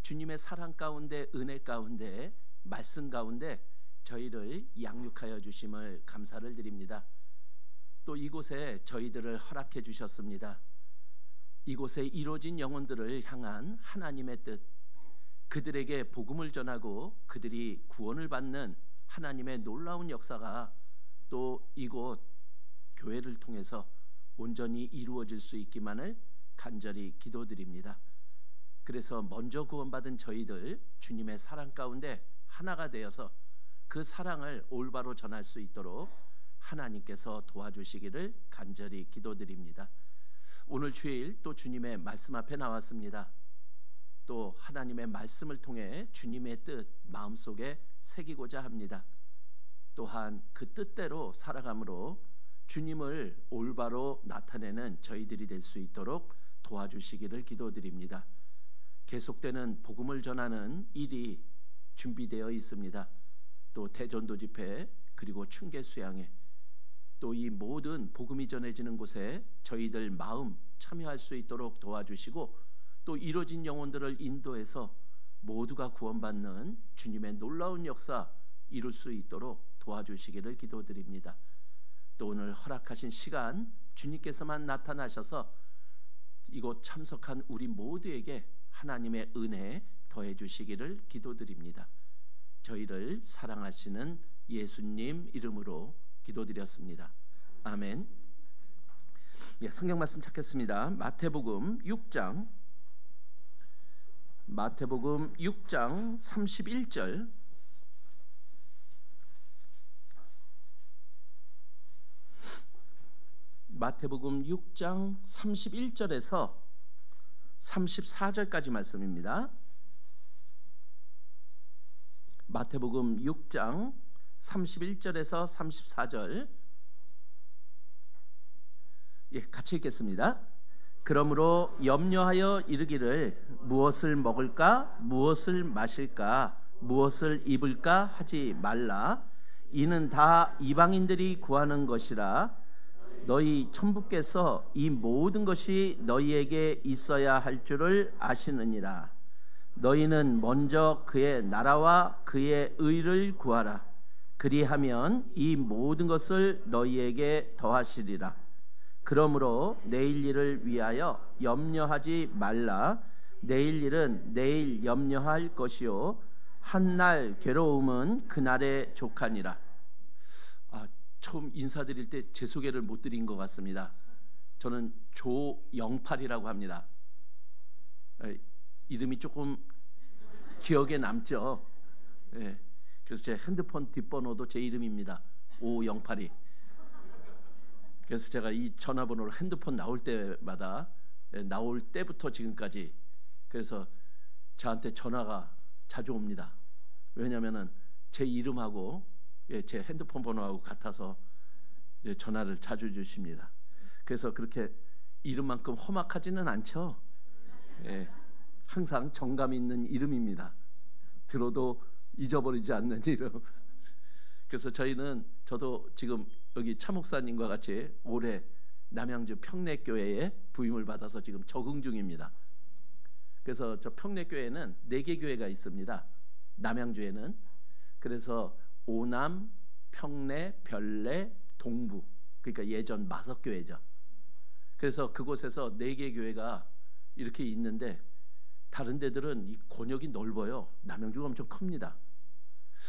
주님의 사랑 가운데, 은혜 가운데, 말씀 가운데 저희를 양육하여 주심을 감사를 드립니다. 또 이곳에 저희들을 허락해 주셨습니다. 이곳에 이루어진 영혼들을 향한 하나님의 뜻, 그들에게 복음을 전하고 그들이 구원을 받는 하나님의 놀라운 역사가 또 이곳 교회를 통해서 온전히 이루어질 수 있기만을 간절히 기도드립니다. 그래서 먼저 구원받은 저희들 주님의 사랑 가운데 하나가 되어서 그 사랑을 올바로 전할 수 있도록 하나님께서 도와주시기를 간절히 기도드립니다. 오늘 주일 또 주님의 말씀 앞에 나왔습니다. 또 하나님의 말씀을 통해 주님의 뜻 마음속에 새기고자 합니다. 또한 그 뜻대로 살아감으로 주님을 올바로 나타내는 저희들이 될 수 있도록 도와주시기를 기도드립니다. 계속되는 복음을 전하는 일이 준비되어 있습니다. 또 대전도 집회, 그리고 충계 수양회, 또 이 모든 복음이 전해지는 곳에 저희들 마음 참여할 수 있도록 도와주시고, 또 이루어진 영혼들을 인도해서 모두가 구원받는 주님의 놀라운 역사 이룰 수 있도록 도와주시기를 기도드립니다. 또 오늘 허락하신 시간 주님께서만 나타나셔서 이곳 참석한 우리 모두에게 하나님의 은혜 더해 주시기를 기도드립니다. 저희를 사랑하시는 예수님 이름으로 기도드렸습니다. 아멘. 예, 성경 말씀 찾겠습니다. 마태복음 6장 31절. 마태복음 6장 31절에서 34절까지 말씀입니다. 마태복음 6장 31절에서 34절. 예, 같이 읽겠습니다. 그러므로 염려하여 이르기를 무엇을 먹을까, 무엇을 마실까, 무엇을 입을까 하지 말라. 이는 다 이방인들이 구하는 것이라. 너희 천부께서 이 모든 것이 너희에게 있어야 할 줄을 아시느니라. 너희는 먼저 그의 나라와 그의 의를 구하라. 그리하면 이 모든 것을 너희에게 더하시리라. 그러므로 내일 일을 위하여 염려하지 말라. 내일 일은 내일 염려할 것이요 한날 괴로움은 그날에 족하니라. 처음 인사드릴 때 제 소개를 못 드린 것 같습니다. 저는 조영팔이라고 합니다. 이름이 조금 기억에 남죠. 예, 그래서 제 핸드폰 뒷번호도 제 이름입니다. 5508이. 그래서 제가 이 전화번호를 핸드폰 나올 때마다, 나올 때부터 지금까지, 그래서 저한테 전화가 자주 옵니다. 왜냐하면은 제 이름하고 제 핸드폰 번호하고 같아서 전화를 자주 주십니다. 그래서 그렇게 이름만큼 험악하지는 않죠. 예, 항상 정감 있는 이름입니다. 들어도 잊어버리지 않는 이름. 그래서 저도 지금 여기 차 목사님과 같이 올해 남양주 평내교회에 부임을 받아서 지금 적응 중입니다. 그래서 저 평내교회는 4개 교회가 있습니다. 남양주에는. 그래서 오남, 평내, 별내, 동부, 그러니까 예전 마석교회죠. 그래서 그곳에서 4개 교회가 이렇게 있는데, 다른 데들은 이 권역이 넓어요. 남양주가 엄청 큽니다.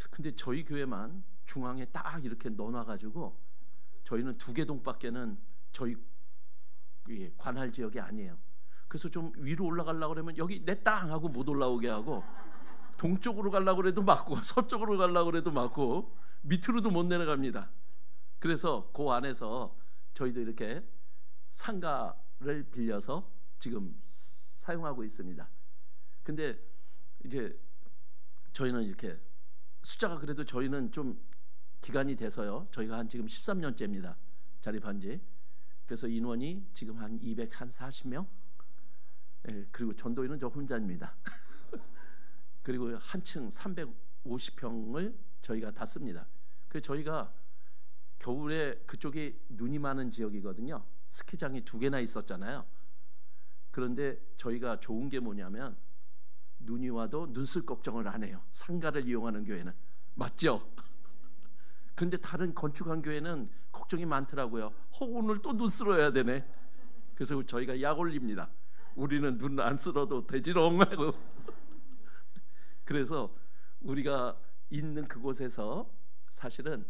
근데 저희 교회만 중앙에 딱 이렇게 넣어놔가지고 저희는 2개 동밖에는 저희 관할 지역이 아니에요. 그래서 좀 위로 올라가려고 그러면 여기 내 땅 하고 못 올라오게 하고, 동쪽으로 가려고 해도 막고, 서쪽으로 가려고 해도 막고, 밑으로도 못 내려갑니다. 그래서 그 안에서 저희도 이렇게 상가를 빌려서 지금 사용하고 있습니다. 근데 이제 저희는 이렇게 숫자가, 그래도 저희는 좀 기간이 돼서요. 저희가 한 지금 13년째입니다. 자립한 지. 그래서 인원이 지금 한 240명. 예, 그리고 전도인은 저 혼자입니다. 그리고 한 층 350평을 저희가 다 씁니다. 그래서 저희가 겨울에 그쪽이 눈이 많은 지역이거든요. 스키장이 2개나 있었잖아요. 그런데 저희가 좋은 게 뭐냐면 눈이 와도 눈쓸 걱정을 안 해요. 상가를 이용하는 교회는. 맞죠? 근데 다른 건축한 교회는 걱정이 많더라고요. 오늘 또 눈 쓸어야 되네. 그래서 저희가 약 올립니다. 우리는 눈 안 쓸어도 되지롱 하고. 그래서 우리가 있는 그곳에서 사실은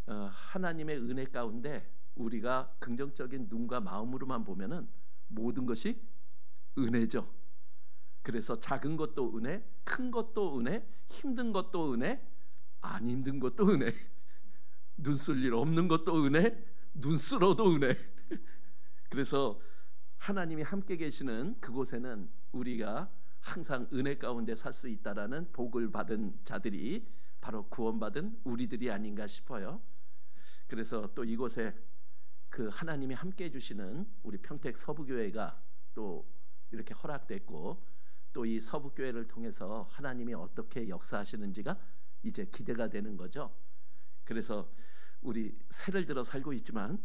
하나님의 은혜 가운데 우리가 긍정적인 눈과 마음으로만 보면은 모든 것이 은혜죠. 그래서 작은 것도 은혜, 큰 것도 은혜, 힘든 것도 은혜, 안 힘든 것도 은혜, 눈 쓸 일 없는 것도 은혜, 눈 쓸어도 은혜. 그래서 하나님이 함께 계시는 그곳에는 우리가 항상 은혜 가운데 살 수 있다라는 복을 받은 자들이 바로 구원받은 우리들이 아닌가 싶어요. 그래서 또 이곳에 그 하나님이 함께 해주시는 우리 평택 서부교회가 또 이렇게 허락됐고, 또 이 서부교회를 통해서 하나님이 어떻게 역사하시는지가 이제 기대가 되는 거죠. 그래서 우리 새를 들어 살고 있지만,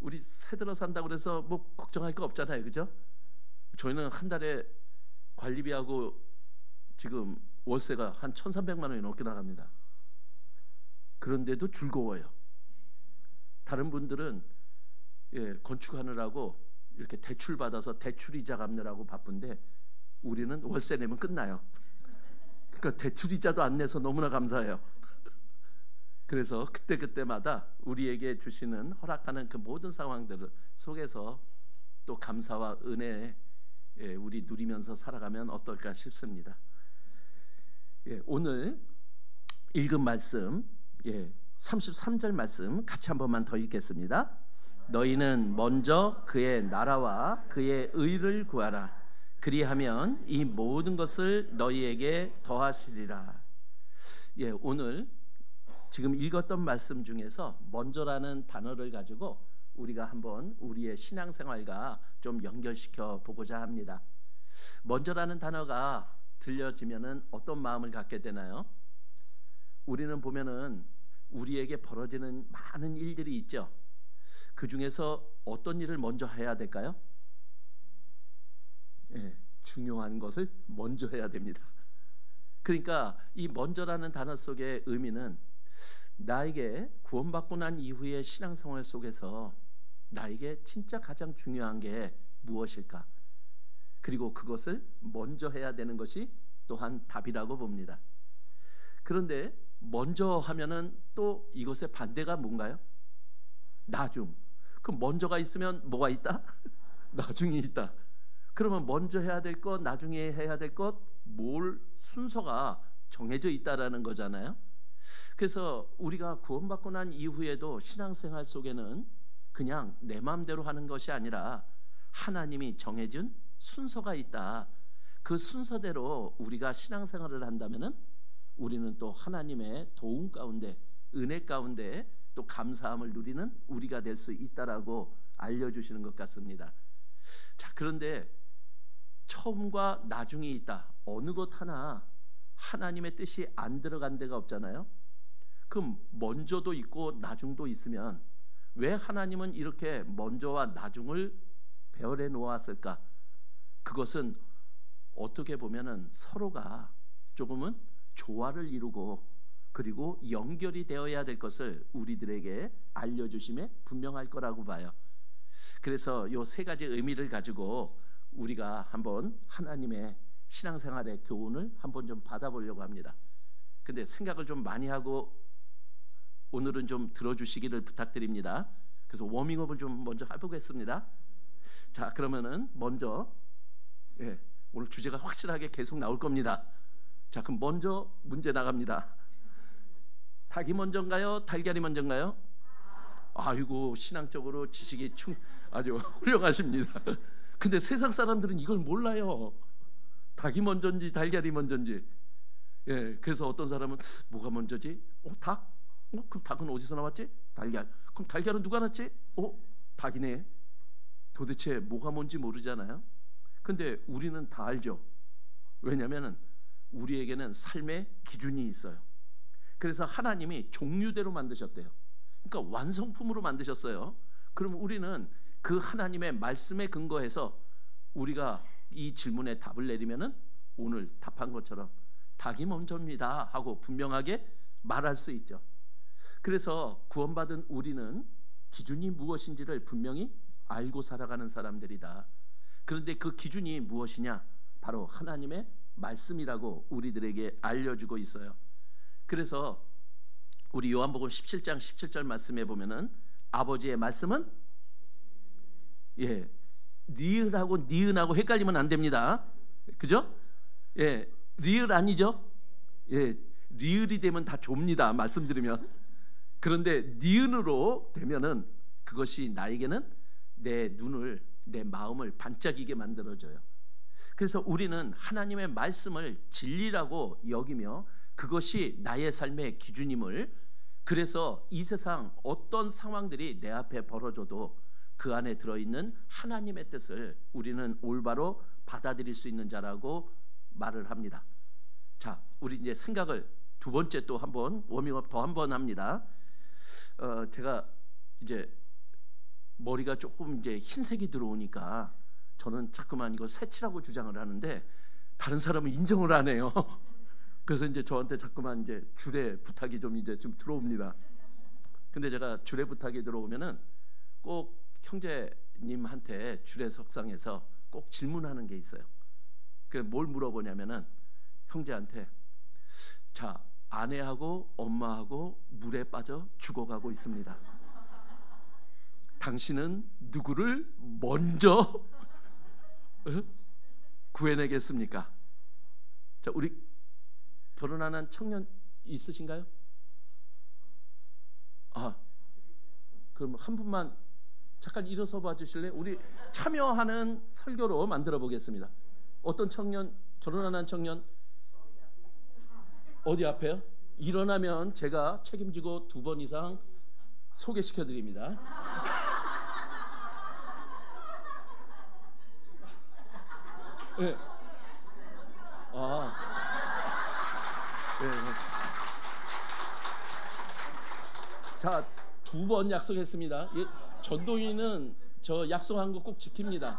우리 새 들어 산다고 그래서 뭐 걱정할 거 없잖아요, 그죠? 저희는 한 달에 관리비하고 지금 월세가 한 1,300만 원이 넘게 나갑니다. 그런데도 즐거워요. 다른 분들은 건축하느라고 이렇게 대출 받아서 대출이자 갚느라고 바쁜데 우리는 월세 내면 끝나요. 그러니까 대출이자도 안 내서 너무나 감사해요. 그래서 그때마다 우리에게 주시는 허락하는 그 모든 상황들 속에서 또 감사와 은혜 우리 누리면서 살아가면 어떨까 싶습니다. 오늘 읽은 말씀 33절 말씀 같이 한 번만 더 읽겠습니다. 너희는 먼저 그의 나라와 그의 의를 구하라. 그리하면 이 모든 것을 너희에게 더하시리라. 오늘 지금 읽었던 말씀 중에서 먼저라는 단어를 가지고 우리가 한번 우리의 신앙생활과 좀 연결시켜 보고자 합니다. 먼저라는 단어가 들려지면은 어떤 마음을 갖게 되나요? 우리는 보면은 우리에게 벌어지는 많은 일들이 있죠. 그 중에서 어떤 일을 먼저 해야 될까요? 중요한 것을 먼저 해야 됩니다. 그러니까 이 먼저라는 단어 속의 의미는 나에게 구원받고 난 이후의 신앙생활 속에서 나에게 진짜 가장 중요한 게 무엇일까? 그리고 그것을 먼저 해야 되는 것이 또한 답이라고 봅니다. 그런데 먼저 하면은 또 이것의 반대가 뭔가요? 나중. 그럼 먼저가 있으면 뭐가 있다? 나중이 있다. 그러면 먼저 해야 될 것, 나중에 해야 될 것, 뭘 순서가 정해져 있다라는 거잖아요. 그래서 우리가 구원받고 난 이후에도 신앙생활 속에는 그냥 내 마음대로 하는 것이 아니라 하나님이 정해준 순서가 있다. 그 순서대로 우리가 신앙생활을 한다면은 우리는 또 하나님의 도움 가운데, 은혜 가운데 또 감사함을 누리는 우리가 될 수 있다라고 알려주시는 것 같습니다. 자, 그런데 처음과 나중이 있다. 어느 것 하나 하나님의 뜻이 안 들어간 데가 없잖아요. 그럼 먼저도 있고 나중도 있으면 왜 하나님은 이렇게 먼저와 나중을 배열해 놓았을까? 그것은 어떻게 보면은 서로가 조금은 조화를 이루고 그리고 연결이 되어야 될 것을 우리들에게 알려주심에 분명할 거라고 봐요. 그래서 이 세 가지 의미를 가지고 우리가 한번 하나님의 신앙생활의 교훈을 한번 좀 받아보려고 합니다. 근데 생각을 좀 많이 하고 오늘은 좀 들어주시기를 부탁드립니다. 그래서 워밍업을 좀 먼저 해보겠습니다. 자, 그러면은 먼저 오늘 주제가 확실하게 계속 나올 겁니다. 자, 그럼 먼저 문제 나갑니다. 닭이 먼저인가요? 달걀이 먼저인가요? 아이고, 신앙적으로 지식이 아주 훌륭하십니다. 근데 세상 사람들은 이걸 몰라요. 닭이 먼저인지 달걀이 먼저인지. 그래서 어떤 사람은 뭐가 먼저지? 닭? 그럼 닭은 어디서 나왔지? 달걀. 그럼 달걀은 누가 낳았지? 닭이네. 도대체 뭐가 뭔지 모르잖아요. 근데 우리는 다 알죠. 왜냐하면 우리에게는 삶의 기준이 있어요. 그래서 하나님이 종류대로 만드셨대요. 그러니까 완성품으로 만드셨어요. 그럼 우리는 그 하나님의 말씀에 근거해서 우리가 이 질문에 답을 내리면은 오늘 답한 것처럼 닭이 먼저입니다 하고 분명하게 말할 수 있죠. 그래서 구원받은 우리는 기준이 무엇인지를 분명히 알고 살아가는 사람들이다. 그런데 그 기준이 무엇이냐? 바로 하나님의 말씀이라고 우리들에게 알려주고 있어요. 그래서 우리 요한복음 17장 17절 말씀에 보면은 아버지의 말씀은 리을하고 니은하고 헷갈리면 안 됩니다. 그죠? 리을 아니죠? 리을이 되면 다 좁니다. 말씀드리면. 그런데 니은으로 되면은 그것이 나에게는 내 눈을, 내 마음을 반짝이게 만들어줘요. 그래서 우리는 하나님의 말씀을 진리라고 여기며 그것이 나의 삶의 기준임을, 그래서 이 세상 어떤 상황들이 내 앞에 벌어져도 그 안에 들어있는 하나님의 뜻을 우리는 올바로 받아들일 수 있는 자라고 말을 합니다. 자, 우리 이제 생각을 두 번째 또 한번 워밍업 더 한번 합니다. 제가 이제 머리가 조금 이제 흰색이 들어오니까 저는 자꾸만 이거 새치라고 주장을 하는데 다른 사람은 인정을 안 해요. 그래서 이제 저한테 자꾸만 이제 주례 부탁이 좀 들어옵니다. 근데 제가 주례 부탁이 들어오면은 꼭 형제님한테 주례 석상에서 꼭 질문하는 게 있어요. 그 뭘 물어보냐면은 형제한테, 자, 아내하고 엄마하고 물에 빠져 죽어가고 있습니다. 당신은 누구를 먼저 구해내겠습니까? 자, 우리 결혼하는 청년 있으신가요? 그럼 한 분만 잠깐 일어서 봐 주실래요? 우리 참여하는 설교로 만들어 보겠습니다. 어떤 청년, 결혼하는 청년 어디 앞에요? 일어나면 제가 책임지고 2번 이상 소개시켜 드립니다. 네. 자, 2번 약속했습니다. 전동이는 저 약속한 거 꼭 지킵니다.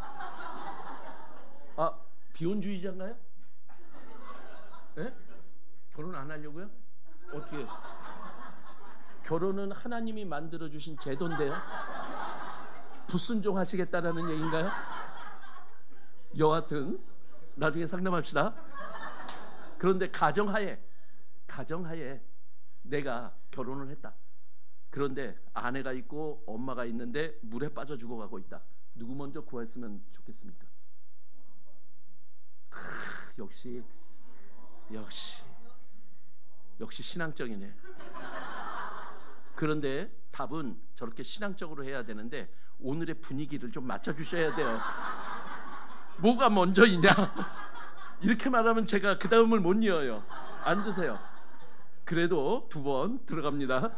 비혼주의자인가요? 결혼 안 하려고요? 어떻게? 결혼은 하나님이 만들어 주신 제도인데요. 불순종하시겠다라는 얘기인가요? 여하튼 나중에 상담합시다. 그런데 가정하에 내가 결혼을 했다. 그런데 아내가 있고 엄마가 있는데 물에 빠져 죽어가고 있다. 누구 먼저 구했으면 좋겠습니까? 역시 신앙적이네. 그런데 답은 저렇게 신앙적으로 해야 되는데 오늘의 분위기를 좀 맞춰주셔야 돼요. 뭐가 먼저이냐? 이렇게 말하면 제가 그 다음을 못 이어요. 앉으세요. 그래도 2번 들어갑니다.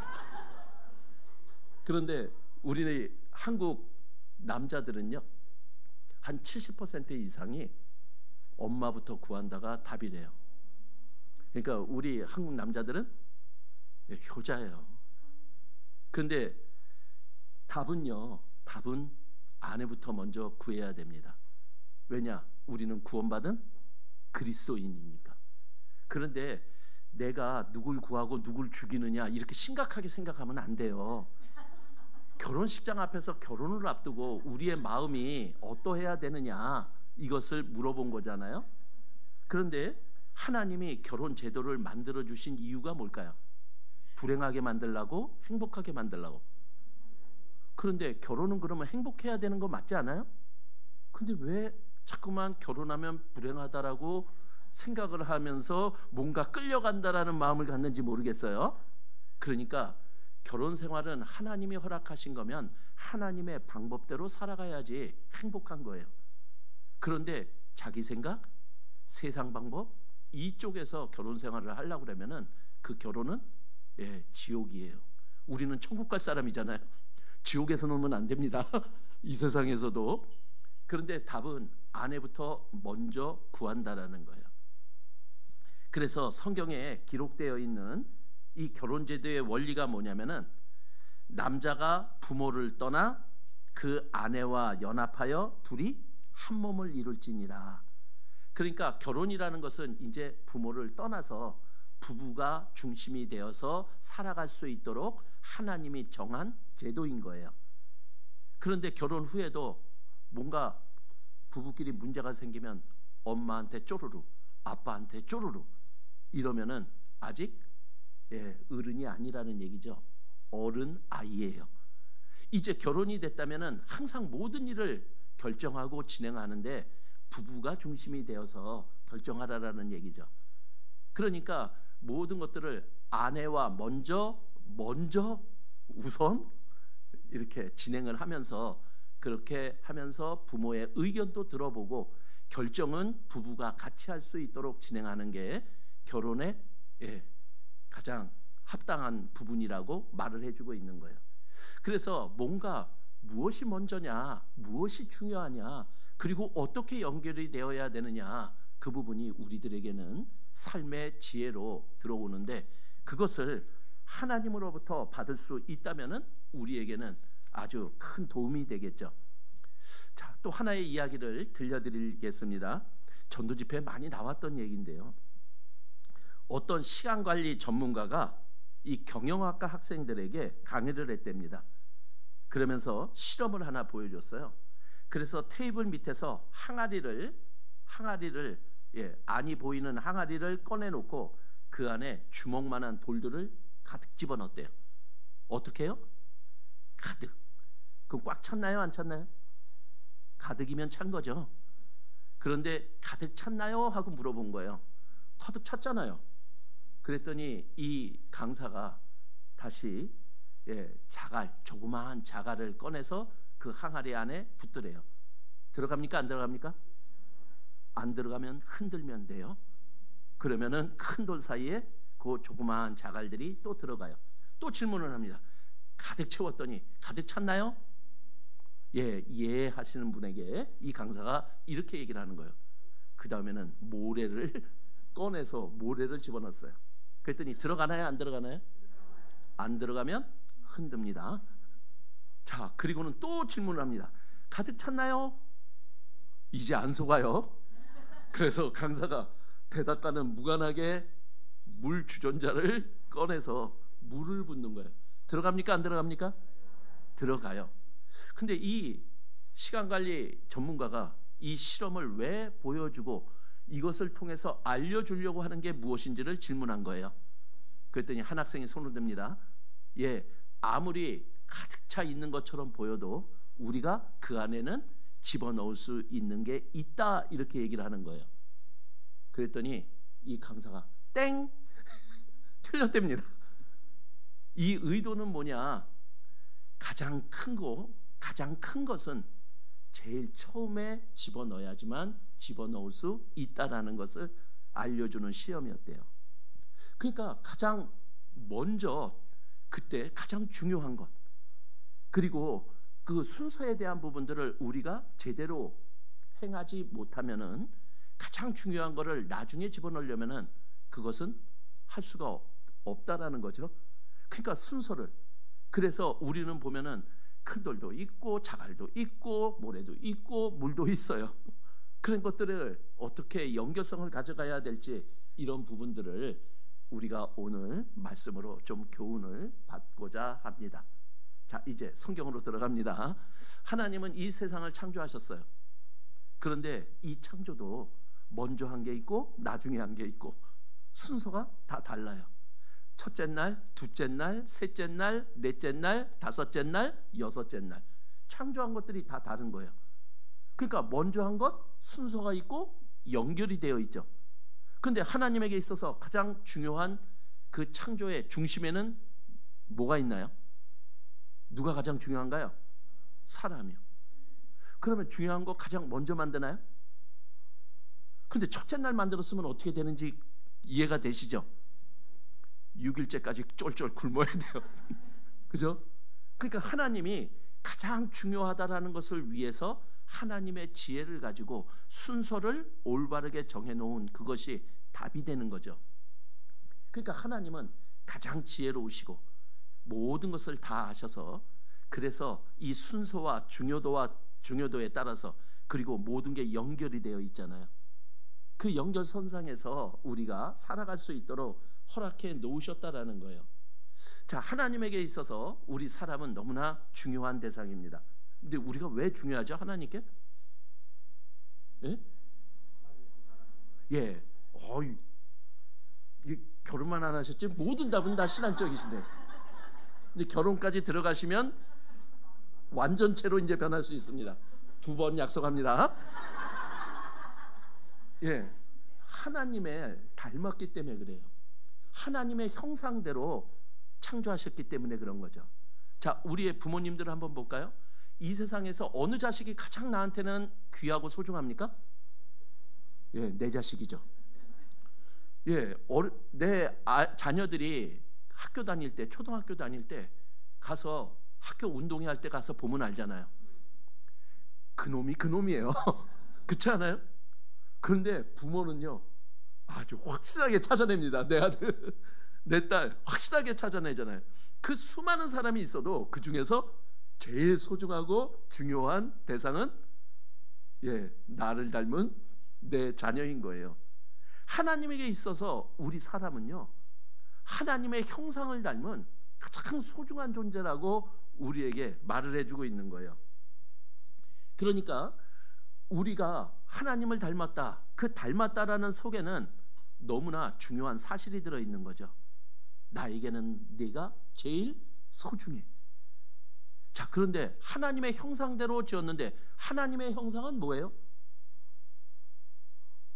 그런데 우리 한국 남자들은요, 한 70% 이상이 엄마부터 구한다가 답이래요. 그러니까 우리 한국 남자들은 효자예요. 근데 답은 아내부터 먼저 구해야 됩니다. 왜냐? 우리는 구원받은 그리스도인이니까. 그런데 내가 누굴 구하고 누굴 죽이느냐 이렇게 심각하게 생각하면 안 돼요. 결혼식장 앞에서 결혼을 앞두고 우리의 마음이 어떠해야 되느냐 이것을 물어본 거잖아요. 그런데 하나님이 결혼 제도를 만들어 주신 이유가 뭘까요? 불행하게 만들라고, 행복하게 만들라고. 그런데 결혼은 그러면 행복해야 되는 거 맞지 않아요? 근데 왜 자꾸만 결혼하면 불행하다라고 생각을 하면서 뭔가 끌려간다라는 마음을 갖는지 모르겠어요. 그러니까 결혼 생활은 하나님이 허락하신 거면 하나님의 방법대로 살아가야지 행복한 거예요. 그런데 자기 생각, 세상 방법 이쪽에서 결혼 생활을 하려고 그러면은 그 결혼은 지옥이에요. 우리는 천국 갈 사람이잖아요. 지옥에서 놀면 안 됩니다. 이 세상에서도. 그런데 답은 아내부터 먼저 구한다라는 거예요. 그래서 성경에 기록되어 있는 이 결혼 제도의 원리가 뭐냐면은 남자가 부모를 떠나 그 아내와 연합하여 둘이 한 몸을 이룰지니라. 그러니까 결혼이라는 것은 이제 부모를 떠나서 부부가 중심이 되어서 살아갈 수 있도록 하나님이 정한 제도인 거예요. 그런데 결혼 후에도 뭔가 부부끼리 문제가 생기면 엄마한테 쪼르르, 아빠한테 쪼르르 이러면은 아직 어른이 아니라는 얘기죠. 어른 아이예요. 이제 결혼이 됐다면은 항상 모든 일을 결정하고 진행하는데 부부가 중심이 되어서 결정하라라는 얘기죠. 그러니까 모든 것들을 아내와 먼저 우선 이렇게 진행을 하면서, 그렇게 하면서 부모의 의견도 들어보고 결정은 부부가 같이 할 수 있도록 진행하는 게 결혼의 가장 합당한 부분이라고 말을 해주고 있는 거예요. 그래서 뭔가 무엇이 먼저냐, 무엇이 중요하냐, 그리고 어떻게 연결이 되어야 되느냐, 그 부분이 우리들에게는 삶의 지혜로 들어오는데, 그것을 하나님으로부터 받을 수 있다면은 우리에게는 아주 큰 도움이 되겠죠. 자, 또 하나의 이야기를 들려드리겠습니다. 전도 집회에 많이 나왔던 얘기인데요. 어떤 시간관리 전문가가 이 경영학과 학생들에게 강의를 했답니다. 그러면서 실험을 하나 보여줬어요. 그래서 테이블 밑에서 항아리를 안이 보이는 항아리를 꺼내놓고 그 안에 주먹만한 돌들을 가득 집어넣었대요. 어떻게 해요? 가득. 그럼 꽉 찼나요? 안 찼나요? 가득이면 찬 거죠. 그런데 가득 찼나요? 하고 물어본 거예요. 가득 찼잖아요. 그랬더니 이 강사가 다시 조그마한 자갈을 꺼내서 그 항아리 안에 붓더래요. 들어갑니까? 안 들어갑니까? 안 들어가면 흔들면 돼요. 그러면은 큰 돌 사이에 그 조그마한 자갈들이 또 들어가요. 또 질문을 합니다. 가득 채웠더니 가득 찼나요? 예 하시는 분에게 이 강사가 이렇게 얘기를 하는 거예요. 그 다음에는 모래를 꺼내서 모래를 집어넣었어요. 그랬더니 들어가나요? 안 들어가나요? 안 들어가면 흔듭니다. 자, 그리고는 또 질문을 합니다. 가득 찼나요? 이제 안 속아요. 그래서 강사가 대답과는 무관하게 물 주전자를 꺼내서 물을 붓는 거예요. 들어갑니까? 안 들어갑니까? 들어가요. 근데 이 시간관리 전문가가 이 실험을 왜 보여주고 이것을 통해서 알려주려고 하는 게 무엇인지를 질문한 거예요. 그랬더니 한 학생이 손을 듭니다. 아무리 가득 차 있는 것처럼 보여도 우리가 그 안에는 집어넣을 수 있는 게 있다, 이렇게 얘기를 하는 거예요. 그랬더니 이 강사가 땡! 틀렸답니다. 이 의도는 뭐냐? 가장 큰 것은 제일 처음에 집어넣어야지만 집어넣을 수 있다라는 것을 알려주는 시험이었대요. 그러니까 가장 먼저 그때 가장 중요한 것, 그리고 그 순서에 대한 부분들을 우리가 제대로 행하지 못하면은 가장 중요한 거를 나중에 집어넣으려면은 그것은 할 수가 없다라는 거죠. 그러니까 순서를, 그래서 우리는 보면은 큰 돌도 있고 자갈도 있고 모래도 있고 물도 있어요. 그런 것들을 어떻게 연결성을 가져가야 될지, 이런 부분들을 우리가 오늘 말씀으로 좀 교훈을 받고자 합니다. 자, 이제 성경으로 들어갑니다. 하나님은 이 세상을 창조하셨어요. 그런데 이 창조도 먼저 한 게 있고 나중에 한 게 있고 순서가 다 달라요. 첫째 날, 둘째 날, 셋째 날, 넷째 날, 다섯째 날, 여섯째 날, 창조한 것들이 다 다른 거예요. 그러니까 먼저 한 것 순서가 있고 연결이 되어 있죠. 그런데 하나님에게 있어서 가장 중요한 그 창조의 중심에는 뭐가 있나요? 누가 가장 중요한가요? 사람이요. 그러면 중요한 거 가장 먼저 만드나요? 근데 첫째 날 만들었으면 어떻게 되는지 이해가 되시죠? 6일째까지 쫄쫄 굶어야 돼요. 그죠? 그러니까 하나님이 가장 중요하다라는 것을 위해서 하나님의 지혜를 가지고 순서를 올바르게 정해놓은 그것이 답이 되는 거죠. 그러니까 하나님은 가장 지혜로우시고 모든 것을 다 아셔서, 그래서 이 순서와 중요도에 따라서, 그리고 모든 게 연결이 되어 있잖아요. 그 연결선상에서 우리가 살아갈 수 있도록 허락해 놓으셨다라는 거예요. 자, 하나님에게 있어서 우리 사람은 너무나 중요한 대상입니다. 근데 우리가 왜 중요하죠? 하나님께? 예? 예. 결혼만 안 하셨지? 모든 답은 다 신앙적이신데. 근데 결혼까지 들어가시면 완전체로 이제 변할 수 있습니다. 2번 약속합니다. 예. 하나님의 닮았기 때문에 그래요. 하나님의 형상대로 창조하셨기 때문에 그런 거죠. 자, 우리의 부모님들을 한번 볼까요? 이 세상에서 어느 자식이 가장 나한테는 귀하고 소중합니까? 예, 내 자식이죠. 예, 내 자녀들이 학교 다닐 때, 초등학교 다닐 때 가서 학교 운동회 할 때 가서 보면 알잖아요. 그놈이 그놈이에요. 그렇지 않아요? 그런데 부모는요, 아주 확실하게 찾아냅니다. 내 아들, 내 딸 확실하게 찾아내잖아요. 그 수많은 사람이 있어도 그 중에서 제일 소중하고 중요한 대상은 나를 닮은 내 자녀인 거예요. 하나님에게 있어서 우리 사람은요, 하나님의 형상을 닮은 가장 소중한 존재라고 우리에게 말을 해주고 있는 거예요. 그러니까 우리가 하나님을 닮았다, 그 닮았다라는 속에는 너무나 중요한 사실이 들어있는 거죠. 나에게는 네가 제일 소중해. 자, 그런데 하나님의 형상대로 지었는데 하나님의 형상은 뭐예요?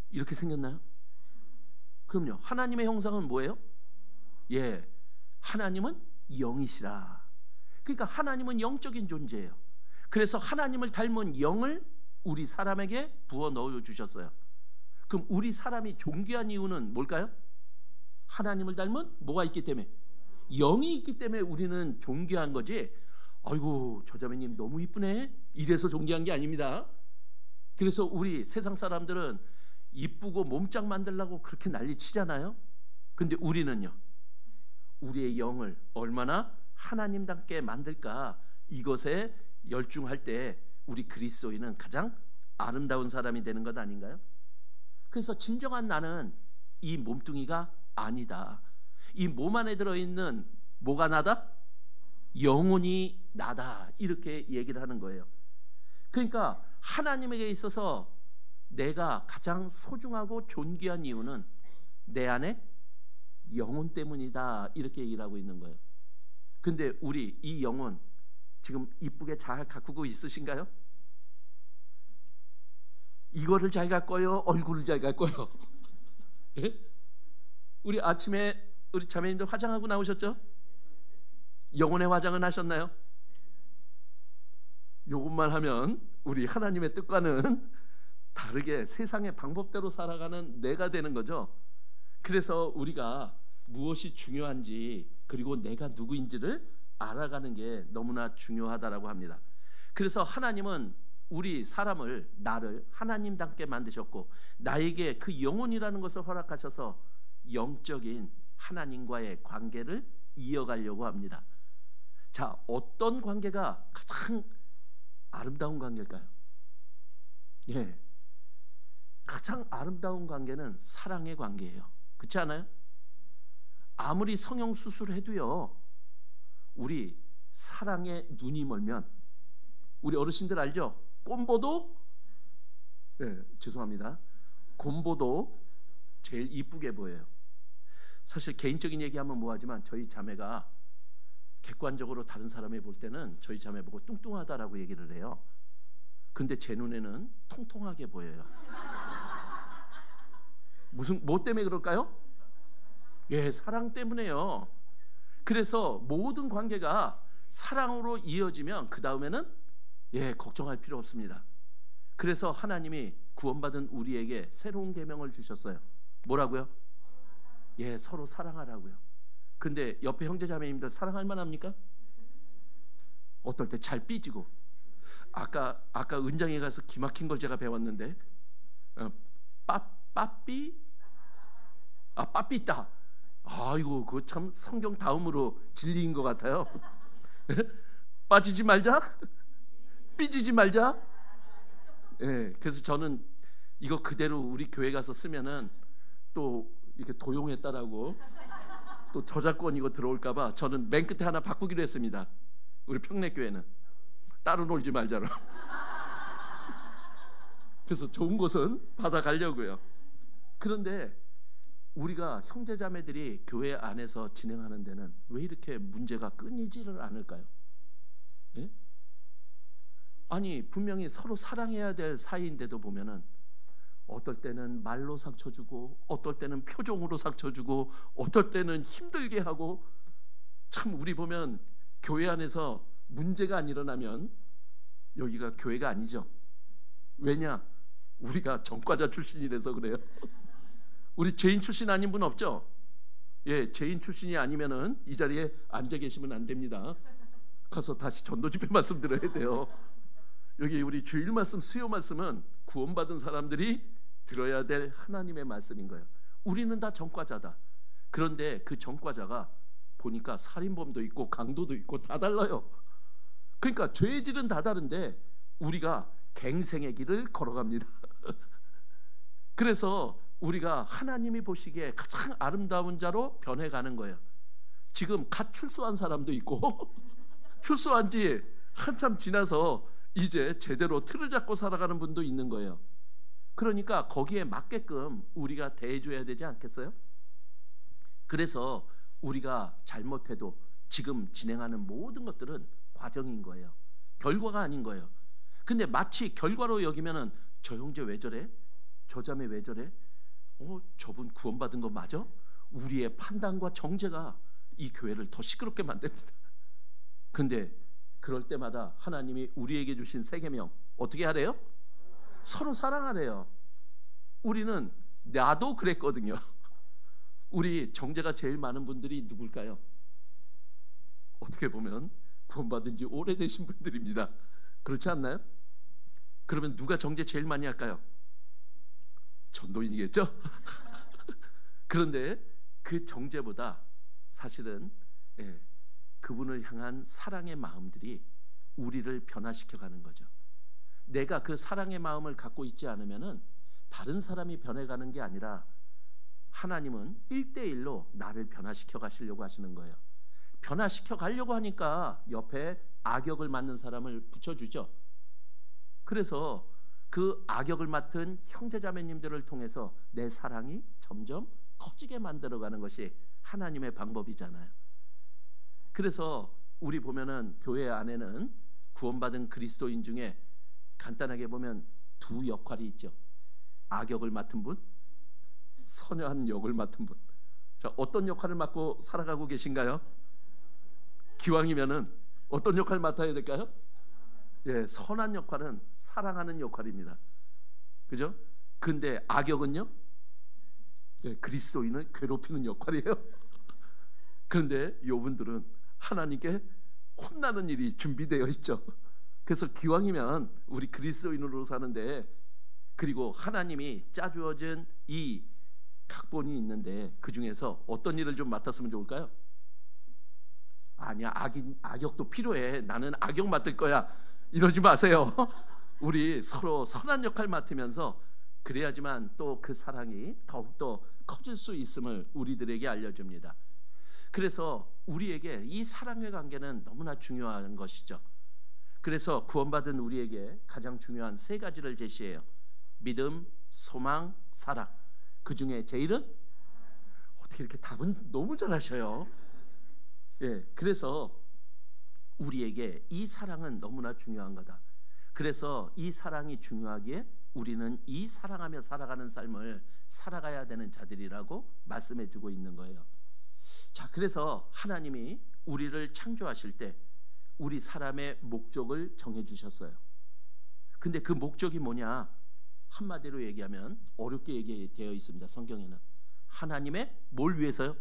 이렇게 생겼나요? 그럼요. 하나님의 형상은 뭐예요? 예, 하나님은 영이시라. 그러니까 하나님은 영적인 존재예요. 그래서 하나님을 닮은 영을 우리 사람에게 부어 넣어 주셨어요. 그럼 우리 사람이 존귀한 이유는 뭘까요? 하나님을 닮은 뭐가 있기 때문에? 영이 있기 때문에 우리는 존귀한 거지. 아이고, 저 자매님 너무 이쁘네, 이래서 존귀한 게 아닙니다. 그래서 우리 세상 사람들은 이쁘고 몸짱 만들려고 그렇게 난리 치잖아요. 근데 우리는요, 우리의 영을 얼마나 하나님답게 만들까, 이것에 열중할 때 우리 그리스도인은 가장 아름다운 사람이 되는 것 아닌가요? 그래서 진정한 나는 이 몸뚱이가 아니다. 이 몸 안에 들어있는 뭐가 나다? 영혼이 나다. 이렇게 얘기를 하는 거예요. 그러니까 하나님에게 있어서 내가 가장 소중하고 존귀한 이유는 내 안에 영혼 때문이다. 이렇게 얘기를 하고 있는 거예요. 근데 우리 이 영혼 지금 이쁘게 잘 가꾸고 있으신가요? 이거를 잘 가꿔요? 얼굴을 잘 가꿔요? 예? 우리 아침에 우리 자매님들 화장하고 나오셨죠? 영혼의 화장은 하셨나요? 요것만 하면 우리 하나님의 뜻과는 다르게 세상의 방법대로 살아가는 내가 되는 거죠. 그래서 우리가 무엇이 중요한지, 그리고 내가 누구인지를 알아가는 게 너무나 중요하다라고 합니다. 그래서 하나님은 우리 사람을, 나를 하나님답게 만드셨고 나에게 그 영혼이라는 것을 허락하셔서 영적인 하나님과의 관계를 이어가려고 합니다. 자, 어떤 관계가 가장 아름다운 관계일까요? 예, 가장 아름다운 관계는 사랑의 관계예요. 그렇지 않아요? 아무리 성형수술을 해도요, 우리 사랑에 눈이 멀면, 우리 어르신들 알죠? 꼼보도, 죄송합니다, 곰보도 제일 이쁘게 보여요. 사실 개인적인 얘기하면 뭐하지만 저희 자매가 객관적으로 다른 사람이 볼 때는 저희 자매 보고 뚱뚱하다라고 얘기를 해요. 근데 제 눈에는 통통하게 보여요. 뭐 때문에 그럴까요? 예, 사랑 때문에요. 그래서 모든 관계가 사랑으로 이어지면 그 다음에는 걱정할 필요 없습니다. 그래서 하나님이 구원받은 우리에게 새로운 계명을 주셨어요. 뭐라고요? 예, 서로 사랑하라고요. 근데 옆에 형제자매님들 사랑할 만합니까? 어떨 때 잘 삐지고. 아까 은장에 가서 기막힌 걸 제가 배웠는데, 빠삐 있다. 아이고, 그거 참 성경 다음으로 진리인 것 같아요. 빠지지 말자, 삐지지 말자. 예, 그래서 저는 이거 그대로 우리 교회 가서 쓰면은 또 이렇게 도용했다라고 또 저작권 이거 들어올까봐 저는 맨 끝에 하나 바꾸기로 했습니다. 우리 평내교회는 따로 놀지 말자로. 그래서 좋은 곳은 받아가려고요. 그런데 우리가 형제자매들이 교회 안에서 진행하는 데는 왜 이렇게 문제가 끊이지를 않을까요? 예? 아니 분명히 서로 사랑해야 될 사이인데도 보면은 어떨 때는 말로 상처 주고 어떨 때는 표정으로 상처 주고 어떨 때는 힘들게 하고, 참 우리 보면 교회 안에서 문제가 안 일어나면 여기가 교회가 아니죠. 왜냐? 우리가 전과자 출신이라서 그래요. 우리 죄인 출신 아닌 분 없죠? 예, 죄인 출신이 아니면은 이 자리에 앉아 계시면 안 됩니다. 가서 다시 전도 집회 말씀 들어야 돼요. 여기 우리 주일 말씀, 수요 말씀은 구원받은 사람들이 들어야 될 하나님의 말씀인 거예요. 우리는 다 전과자다. 그런데 그 전과자가 보니까 살인범도 있고 강도도 있고 다 달라요. 그러니까 죄의 질은 다 다른데 우리가 갱생의 길을 걸어갑니다. 그래서 우리가 하나님이 보시기에 가장 아름다운 자로 변해가는 거예요. 지금 갓 출소한 사람도 있고 출소한 지 한참 지나서 이제 제대로 틀을 잡고 살아가는 분도 있는 거예요. 그러니까 거기에 맞게끔 우리가 대해줘야 되지 않겠어요? 그래서 우리가 잘못해도 지금 진행하는 모든 것들은 과정인 거예요. 결과가 아닌 거예요. 근데 마치 결과로 여기면은 저 형제 왜 저래? 저 자매 왜 저래? 저분 구원받은 거 맞아? 우리의 판단과 정죄가 이 교회를 더 시끄럽게 만듭니다. 근데 그럴 때마다 하나님이 우리에게 주신 세 계명 어떻게 하래요? 서로 사랑하래요. 우리는 나도 그랬거든요. 우리 정죄가 제일 많은 분들이 누굴까요? 어떻게 보면 구원받은 지 오래되신 분들입니다. 그렇지 않나요? 그러면 누가 정죄 제일 많이 할까요? 전도인이겠죠? 그런데 그 정죄보다 사실은 그분을 향한 사랑의 마음들이 우리를 변화시켜가는 거죠. 내가 그 사랑의 마음을 갖고 있지 않으면은 다른 사람이 변해가는 게 아니라 하나님은 1대1로 나를 변화시켜 가시려고 하시는 거예요. 변화시켜 가려고 하니까 옆에 악역을 맡는 사람을 붙여주죠. 그래서 그 악역을 맡은 형제자매님들을 통해서 내 사랑이 점점 커지게 만들어가는 것이 하나님의 방법이잖아요. 그래서 우리 보면은 교회 안에는 구원받은 그리스도인 중에 간단하게 보면 두 역할이 있죠. 악역을 맡은 분, 선한 역을 맡은 분. 자, 어떤 역할을 맡고 살아가고 계신가요? 기왕이면은 어떤 역할을 맡아야 될까요? 예, 선한 역할은 사랑하는 역할입니다. 그죠? 근데 악역은요? 예, 그리스도인을 괴롭히는 역할이에요. 그런데 요분들은 하나님께 혼나는 일이 준비되어 있죠. 그래서 기왕이면 우리 그리스도인으로 사는데, 그리고 하나님이 짜주어진 이 각본이 있는데 그 중에서 어떤 일을 좀 맡았으면 좋을까요? 아니야, 악역도 필요해. 나는 악역 맡을 거야. 이러지 마세요. 우리 서로 선한 역할 맡으면서 그래야지만 또 그 사랑이 더욱더 커질 수 있음을 우리들에게 알려줍니다. 그래서 우리에게 이 사랑의 관계는 너무나 중요한 것이죠. 그래서 구원받은 우리에게 가장 중요한 세 가지를 제시해요. 믿음, 소망, 사랑. 그 중에 제일은 어떻게 이렇게 답은 너무 잘하셔요. 예, 그래서 우리에게 이 사랑은 너무나 중요한 거다. 그래서 이 사랑이 중요하기에 우리는 이 사랑하며 살아가는 삶을 살아가야 되는 자들이라고 말씀해주고 있는 거예요. 자, 그래서 하나님이 우리를 창조하실 때 우리 사람의 목적을 정해주셨어요. 근데 그 목적이 뭐냐? 한마디로 얘기하면 어렵게 얘기되어 있습니다. 성경에는 하나님의 뭘 위해서요?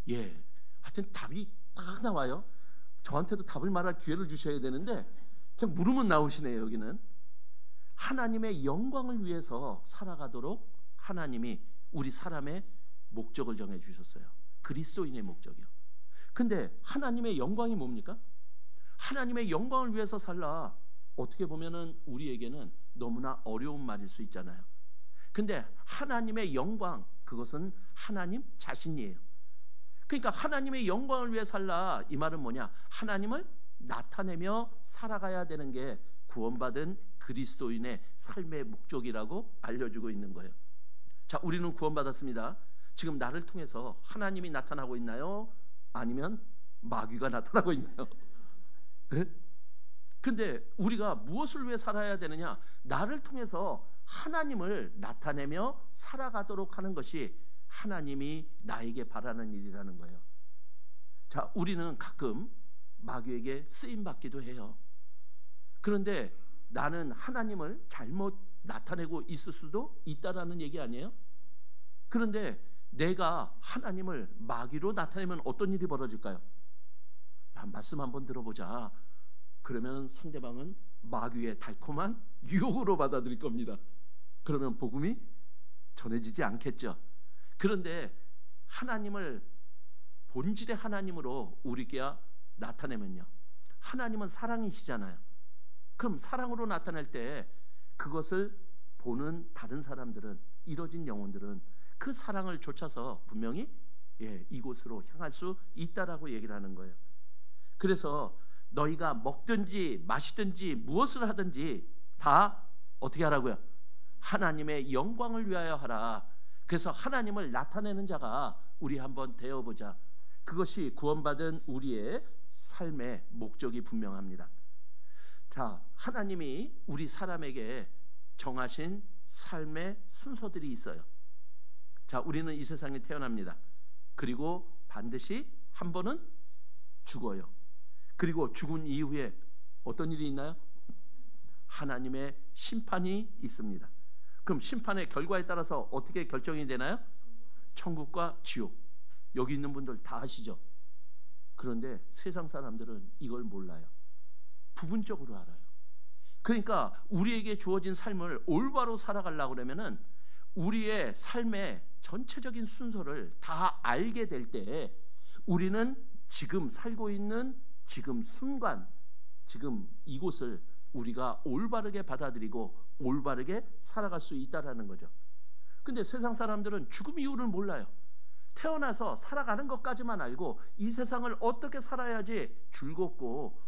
예, 하여튼 답이 딱 나와요. 저한테도 답을 말할 기회를 주셔야 되는데 그냥 물으면 나오시네요. 여기는 하나님의 영광을 위해서 살아가도록 하나님이 우리 사람의 목적을 정해주셨어요. 그리스도인의 목적이요. 근데 하나님의 영광이 뭡니까? 하나님의 영광을 위해서 살라. 어떻게 보면은 우리에게는 너무나 어려운 말일 수 있잖아요. 근데 하나님의 영광, 그것은 하나님 자신이에요. 그러니까 하나님의 영광을 위해 살라, 이 말은 뭐냐? 하나님을 나타내며 살아가야 되는 게 구원받은 그리스도인의 삶의 목적이라고 알려주고 있는 거예요. 자, 우리는 구원받았습니다. 지금 나를 통해서 하나님이 나타나고 있나요? 아니면 마귀가 나타나고 있나요? 네? 근데 우리가 무엇을 위해 살아야 되느냐? 나를 통해서 하나님을 나타내며 살아가도록 하는 것이 하나님이 나에게 바라는 일이라는 거예요. 자, 우리는 가끔 마귀에게 쓰임받기도 해요. 그런데 나는 하나님을 잘못 나타내고 있을 수도 있다라는 얘기 아니에요? 그런데 내가 하나님을 마귀로 나타내면 어떤 일이 벌어질까요? 야, 말씀 한번 들어보자. 그러면 상대방은 마귀의 달콤한 유혹으로 받아들일 겁니다. 그러면 복음이 전해지지 않겠죠. 그런데 하나님을 본질의 하나님으로 우리에게 나타내면요, 하나님은 사랑이시잖아요. 그럼 사랑으로 나타낼 때 그것을 보는 다른 사람들은, 이뤄진 영혼들은 그 사랑을 좇아서 분명히 이곳으로 향할 수 있다라고 얘기를 하는 거예요. 그래서 너희가 먹든지 마시든지 무엇을 하든지 다 어떻게 하라고요? 하나님의 영광을 위하여 하라. 그래서 하나님을 나타내는 자가 우리 한번 되어보자. 그것이 구원받은 우리의 삶의 목적이 분명합니다. 자, 하나님이 우리 사람에게 정하신 삶의 순서들이 있어요. 자, 우리는 이 세상에 태어납니다. 그리고 반드시 한 번은 죽어요. 그리고 죽은 이후에 어떤 일이 있나요? 하나님의 심판이 있습니다. 그럼 심판의 결과에 따라서 어떻게 결정이 되나요? 천국과 지옥. 여기 있는 분들 다 아시죠? 그런데 세상 사람들은 이걸 몰라요. 부분적으로 알아요. 그러니까 우리에게 주어진 삶을 올바로 살아가려고 그러면은 우리의 삶의 전체적인 순서를 다 알게 될 때 우리는 지금 살고 있는 지금 순간, 지금 이곳을 우리가 올바르게 받아들이고 올바르게 살아갈 수 있다라는 거죠. 근데 세상 사람들은 죽음 이유를 몰라요. 태어나서 살아가는 것까지만 알고 이 세상을 어떻게 살아야지 즐겁고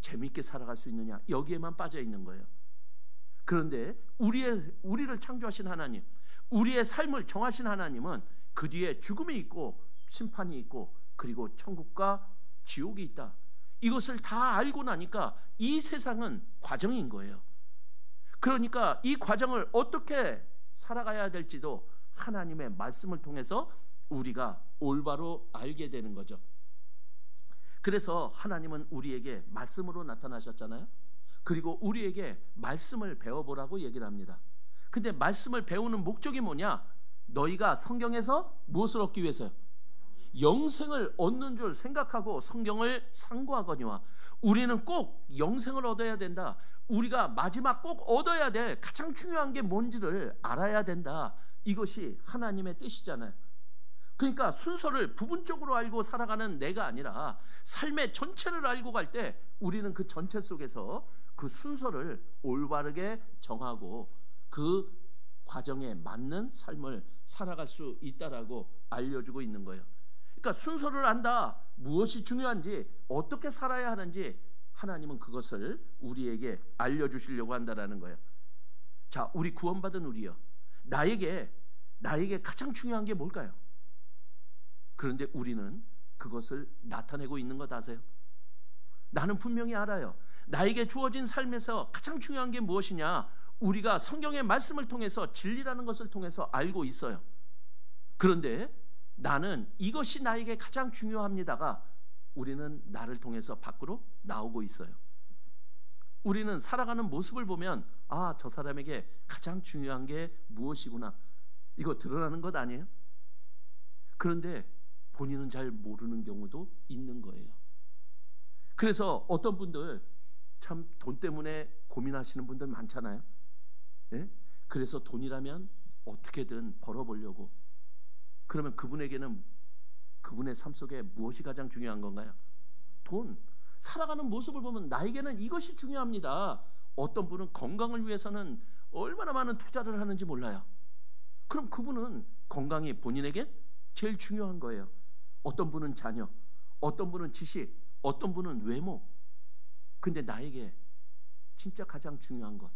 재밌게 살아갈 수 있느냐, 여기에만 빠져 있는 거예요. 그런데 우리를 창조하신 하나님, 우리의 삶을 정하신 하나님은 그 뒤에 죽음이 있고 심판이 있고 그리고 천국과 지옥이 있다. 이것을 다 알고 나니까 이 세상은 과정인 거예요. 그러니까 이 과정을 어떻게 살아가야 될지도 하나님의 말씀을 통해서 우리가 올바로 알게 되는 거죠. 그래서 하나님은 우리에게 말씀으로 나타나셨잖아요. 그리고 우리에게 말씀을 배워보라고 얘기를 합니다. 근데 말씀을 배우는 목적이 뭐냐? 너희가 성경에서 무엇을 얻기 위해서요? 영생을 얻는 줄 생각하고 성경을 상고하거니와. 우리는 꼭 영생을 얻어야 된다. 우리가 마지막 꼭 얻어야 될 가장 중요한 게 뭔지를 알아야 된다. 이것이 하나님의 뜻이잖아요. 그러니까 순서를 부분적으로 알고 살아가는 내가 아니라 삶의 전체를 알고 갈 때 우리는 그 전체 속에서 그 순서를 올바르게 정하고 그 과정에 맞는 삶을 살아갈 수 있다라고 알려주고 있는 거예요. 그러니까 순서를 안다. 무엇이 중요한지, 어떻게 살아야 하는지 하나님은 그것을 우리에게 알려주시려고 한다라는 거예요. 자, 우리 구원받은 우리요, 나에게 가장 중요한 게 뭘까요? 그런데 우리는 그것을 나타내고 있는 것 아세요? 나는 분명히 알아요. 나에게 주어진 삶에서 가장 중요한 게 무엇이냐? 우리가 성경의 말씀을 통해서, 진리라는 것을 통해서 알고 있어요. 그런데 나는 이것이 나에게 가장 중요합니다가 우리는 나를 통해서 밖으로 나오고 있어요. 우리는 살아가는 모습을 보면 아, 저 사람에게 가장 중요한 게 무엇이구나, 이거 드러나는 것 아니에요? 그런데 본인은 잘 모르는 경우도 있는 거예요. 그래서 어떤 분들 참 돈 때문에 고민하시는 분들 많잖아요. 예? 그래서 돈이라면 어떻게든 벌어보려고. 그러면 그분에게는 그분의 삶 속에 무엇이 가장 중요한 건가요? 돈. 살아가는 모습을 보면 나에게는 이것이 중요합니다. 어떤 분은 건강을 위해서는 얼마나 많은 투자를 하는지 몰라요. 그럼 그분은 건강이 본인에게 제일 중요한 거예요. 어떤 분은 자녀, 어떤 분은 지식, 어떤 분은 외모. 근데 나에게 진짜 가장 중요한 것,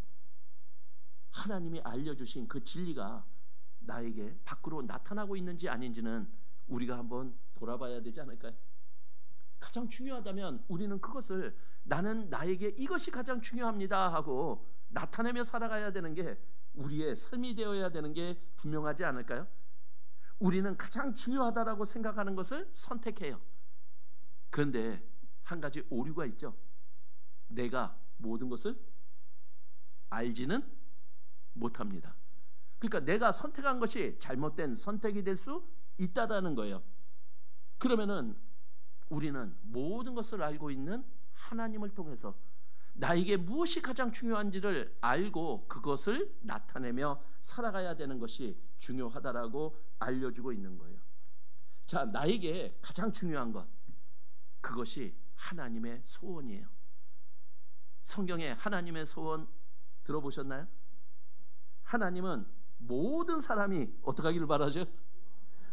하나님이 알려주신 그 진리가 나에게 밖으로 나타나고 있는지 아닌지는 우리가 한번 돌아봐야 되지 않을까요? 가장 중요하다면 우리는 그것을 나는 나에게 이것이 가장 중요합니다 하고 나타내며 살아가야 되는 게 우리의 삶이 되어야 되는 게 분명하지 않을까요? 우리는 가장 중요하다라고 생각하는 것을 선택해요. 그런데 한 가지 오류가 있죠. 내가 모든 것을 알지는 못합니다. 그러니까 내가 선택한 것이 잘못된 선택이 될 수 있다라는 거예요. 그러면은 우리는 모든 것을 알고 있는 하나님을 통해서 나에게 무엇이 가장 중요한지를 알고 그것을 나타내며 살아가야 되는 것이 중요하다라고 알려주고 있는 거예요. 자, 나에게 가장 중요한 것, 그것이 하나님의 소원이에요. 성경에 하나님의 소원 들어보셨나요? 하나님은 모든 사람이 어떻게 하기를 바라죠?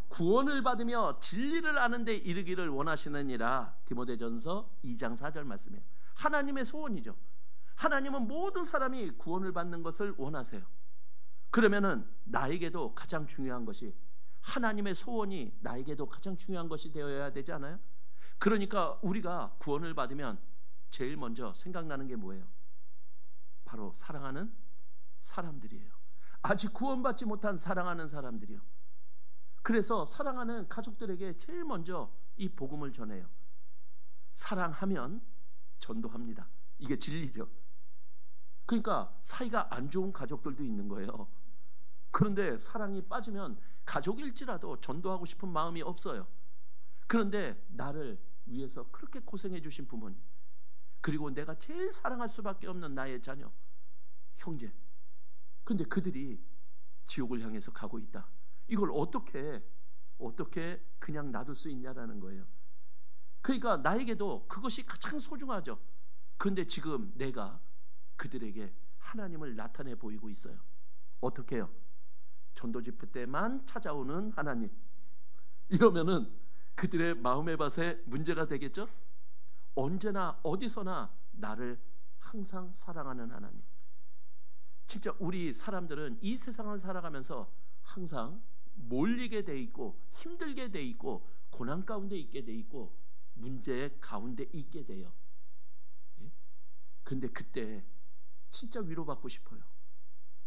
구원을 받으며 진리를 아는 데 이르기를 원하시느니라. 디모데전서 2장 4절 말씀이에요. 하나님의 소원이죠. 하나님은 모든 사람이 구원을 받는 것을 원하세요. 그러면은 나에게도 가장 중요한 것이, 하나님의 소원이 나에게도 가장 중요한 것이 되어야 되지 않아요? 그러니까 우리가 구원을 받으면 제일 먼저 생각나는 게 뭐예요? 바로 사랑하는 사람들이에요. 아직 구원받지 못한 사랑하는 사람들이요. 그래서 사랑하는 가족들에게 제일 먼저 이 복음을 전해요. 사랑하면 전도합니다. 이게 진리죠. 그러니까 사이가 안 좋은 가족들도 있는 거예요. 그런데 사랑이 빠지면 가족일지라도 전도하고 싶은 마음이 없어요. 그런데 나를 위해서 그렇게 고생해 주신 부모님, 그리고 내가 제일 사랑할 수밖에 없는 나의 자녀, 형제, 근데 그들이 지옥을 향해서 가고 있다. 이걸 어떻게 그냥 놔둘 수 있냐라는 거예요. 그러니까 나에게도 그것이 가장 소중하죠. 그런데 지금 내가 그들에게 하나님을 나타내 보이고 있어요. 어떻게 해요? 전도 집회 때만 찾아오는 하나님, 이러면은 그들의 마음의 밭에 문제가 되겠죠. 언제나 어디서나 나를 항상 사랑하는 하나님. 진짜 우리 사람들은 이 세상을 살아가면서 항상 몰리게 돼 있고 힘들게 돼 있고 고난 가운데 있게 돼 있고 문제 가운데 있게 돼요. 예? 근데 그때 진짜 위로받고 싶어요.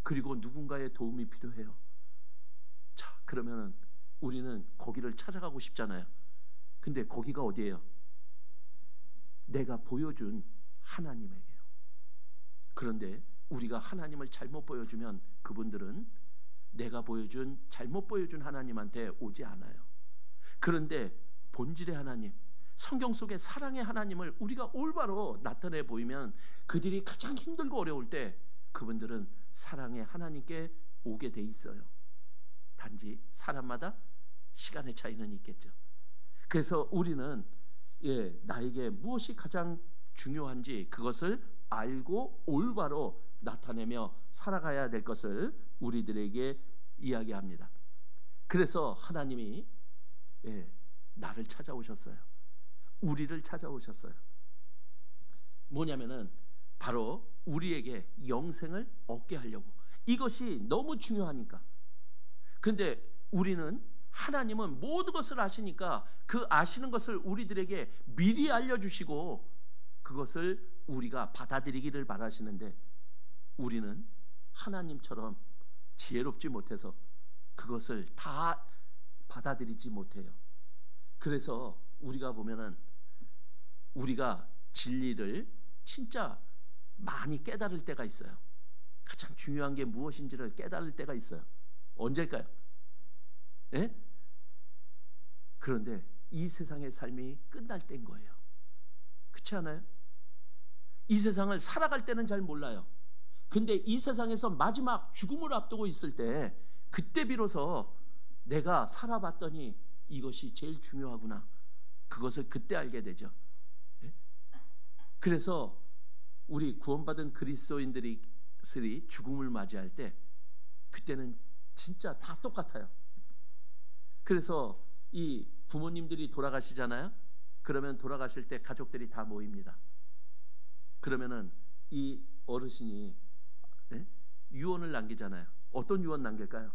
그리고 누군가의 도움이 필요해요. 자, 그러면은 우리는 거기를 찾아가고 싶잖아요. 근데 거기가 어디예요? 내가 보여준 하나님에게요. 그런데 우리가 하나님을 잘못 보여주면 그분들은 내가 보여준, 잘못 보여준 하나님한테 오지 않아요. 그런데 본질의 하나님, 성경 속의 사랑의 하나님을 우리가 올바로 나타내 보이면 그들이 가장 힘들고 어려울 때 그분들은 사랑의 하나님께 오게 돼 있어요. 단지 사람마다 시간의 차이는 있겠죠. 그래서 우리는 나에게 무엇이 가장 중요한지 그것을 알고 올바로 나타내며 살아가야 될 것을 우리들에게 이야기합니다. 그래서 하나님이 나를 찾아오셨어요. 우리를 찾아오셨어요. 뭐냐면은 바로 우리에게 영생을 얻게 하려고. 이것이 너무 중요하니까. 근데 우리는, 하나님은 모든 것을 아시니까 그 아시는 것을 우리들에게 미리 알려주시고 그것을 우리가 받아들이기를 바라시는데 우리는 하나님처럼 지혜롭지 못해서 그것을 다 받아들이지 못해요. 그래서 우리가 보면은 우리가 진리를 진짜 많이 깨달을 때가 있어요. 가장 중요한 게 무엇인지를 깨달을 때가 있어요. 언제일까요? 예? 그런데 이 세상의 삶이 끝날 때인 거예요. 그렇지 않아요? 이 세상을 살아갈 때는 잘 몰라요. 근데 이 세상에서 마지막 죽음을 앞두고 있을 때, 그때 비로소 내가 살아봤더니 이것이 제일 중요하구나, 그것을 그때 알게 되죠. 예? 그래서 우리 구원받은 그리스도인들이 죽음을 맞이할 때 그때는 진짜 다 똑같아요. 그래서 이 부모님들이 돌아가시잖아요. 그러면 돌아가실 때 가족들이 다 모입니다. 그러면은 이 어르신이 유언을 남기잖아요. 어떤 유언 남길까요?